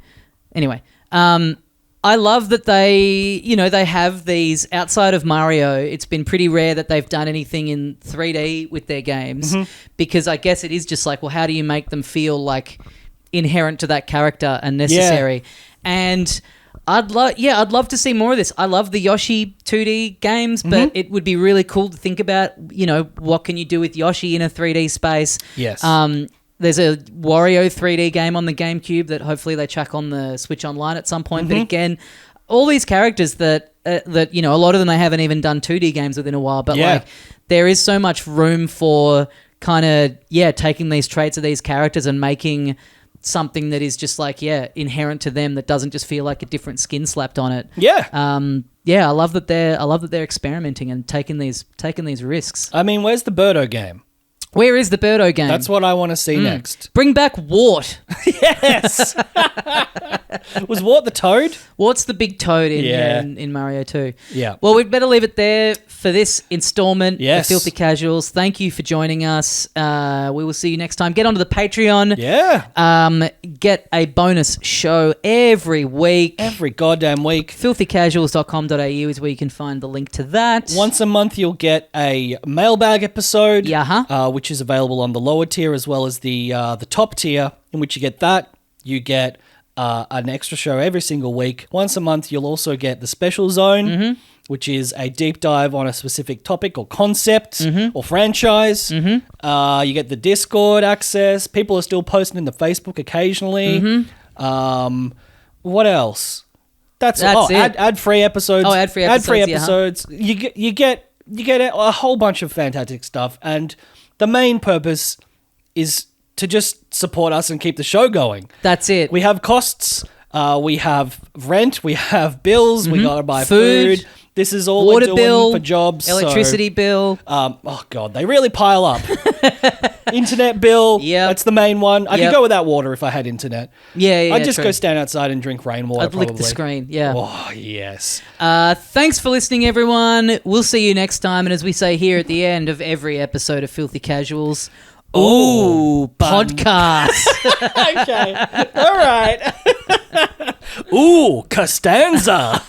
Anyway, I love that they have these outside of Mario. It's been pretty rare that they've done anything in 3D with their games because I guess it is just like, well, how do you make them feel like inherent to that character and necessary? And I'd love to see more of this. I love the Yoshi 2D games, but it would be really cool to think about, what can you do with Yoshi in a 3D space? Yes. There's a Wario 3D game on the GameCube that hopefully they chuck on the Switch Online at some point. But again, all these characters that a lot of them they haven't even done 2D games within a while. But like, there is so much room for kind of taking these traits of these characters and making something that is just like inherent to them that doesn't just feel like a different skin slapped on it. I love that they're experimenting and taking these risks. I mean, where's the Birdo game? Where is the Birdo game? That's what I want to see next. Bring back Wart. Yes. Was Wart the toad? Wart's the big toad in Mario 2. Yeah. Well, we'd better leave it there for this installment of Yes. Filthy Casuals. Thank you for joining us. We will see you next time. Get onto the Patreon. Yeah. Get a bonus show every week. Every goddamn week. Filthycasuals.com.au is where you can find the link to that. Once a month, you'll get a mailbag episode, which which is available on the lower tier as well as the top tier, in which you get that. You get an extra show every single week. Once a month, you'll also get the Special Zone, which is a deep dive on a specific topic or concept or franchise. You get the Discord access. People are still posting in the Facebook occasionally. What else? That's it. Ad-free episodes. Oh, ad-free episodes. You get a whole bunch of fantastic stuff, and the main purpose is to just support us and keep the show going. That's it. We have costs. We have rent. We have bills. We got to buy food. This is all water we're doing bill, for jobs. Electricity bill. Oh, God. They really pile up. Internet bill. Yeah. That's the main one. I could go without water if I had internet. Yeah, I'd just go stand outside and drink rainwater. I'd lick the screen. Yeah. Oh, yes. Thanks for listening, everyone. We'll see you next time. And as we say here at the end of every episode of Filthy Casuals, podcast. Okay. All right. Ooh, Costanza.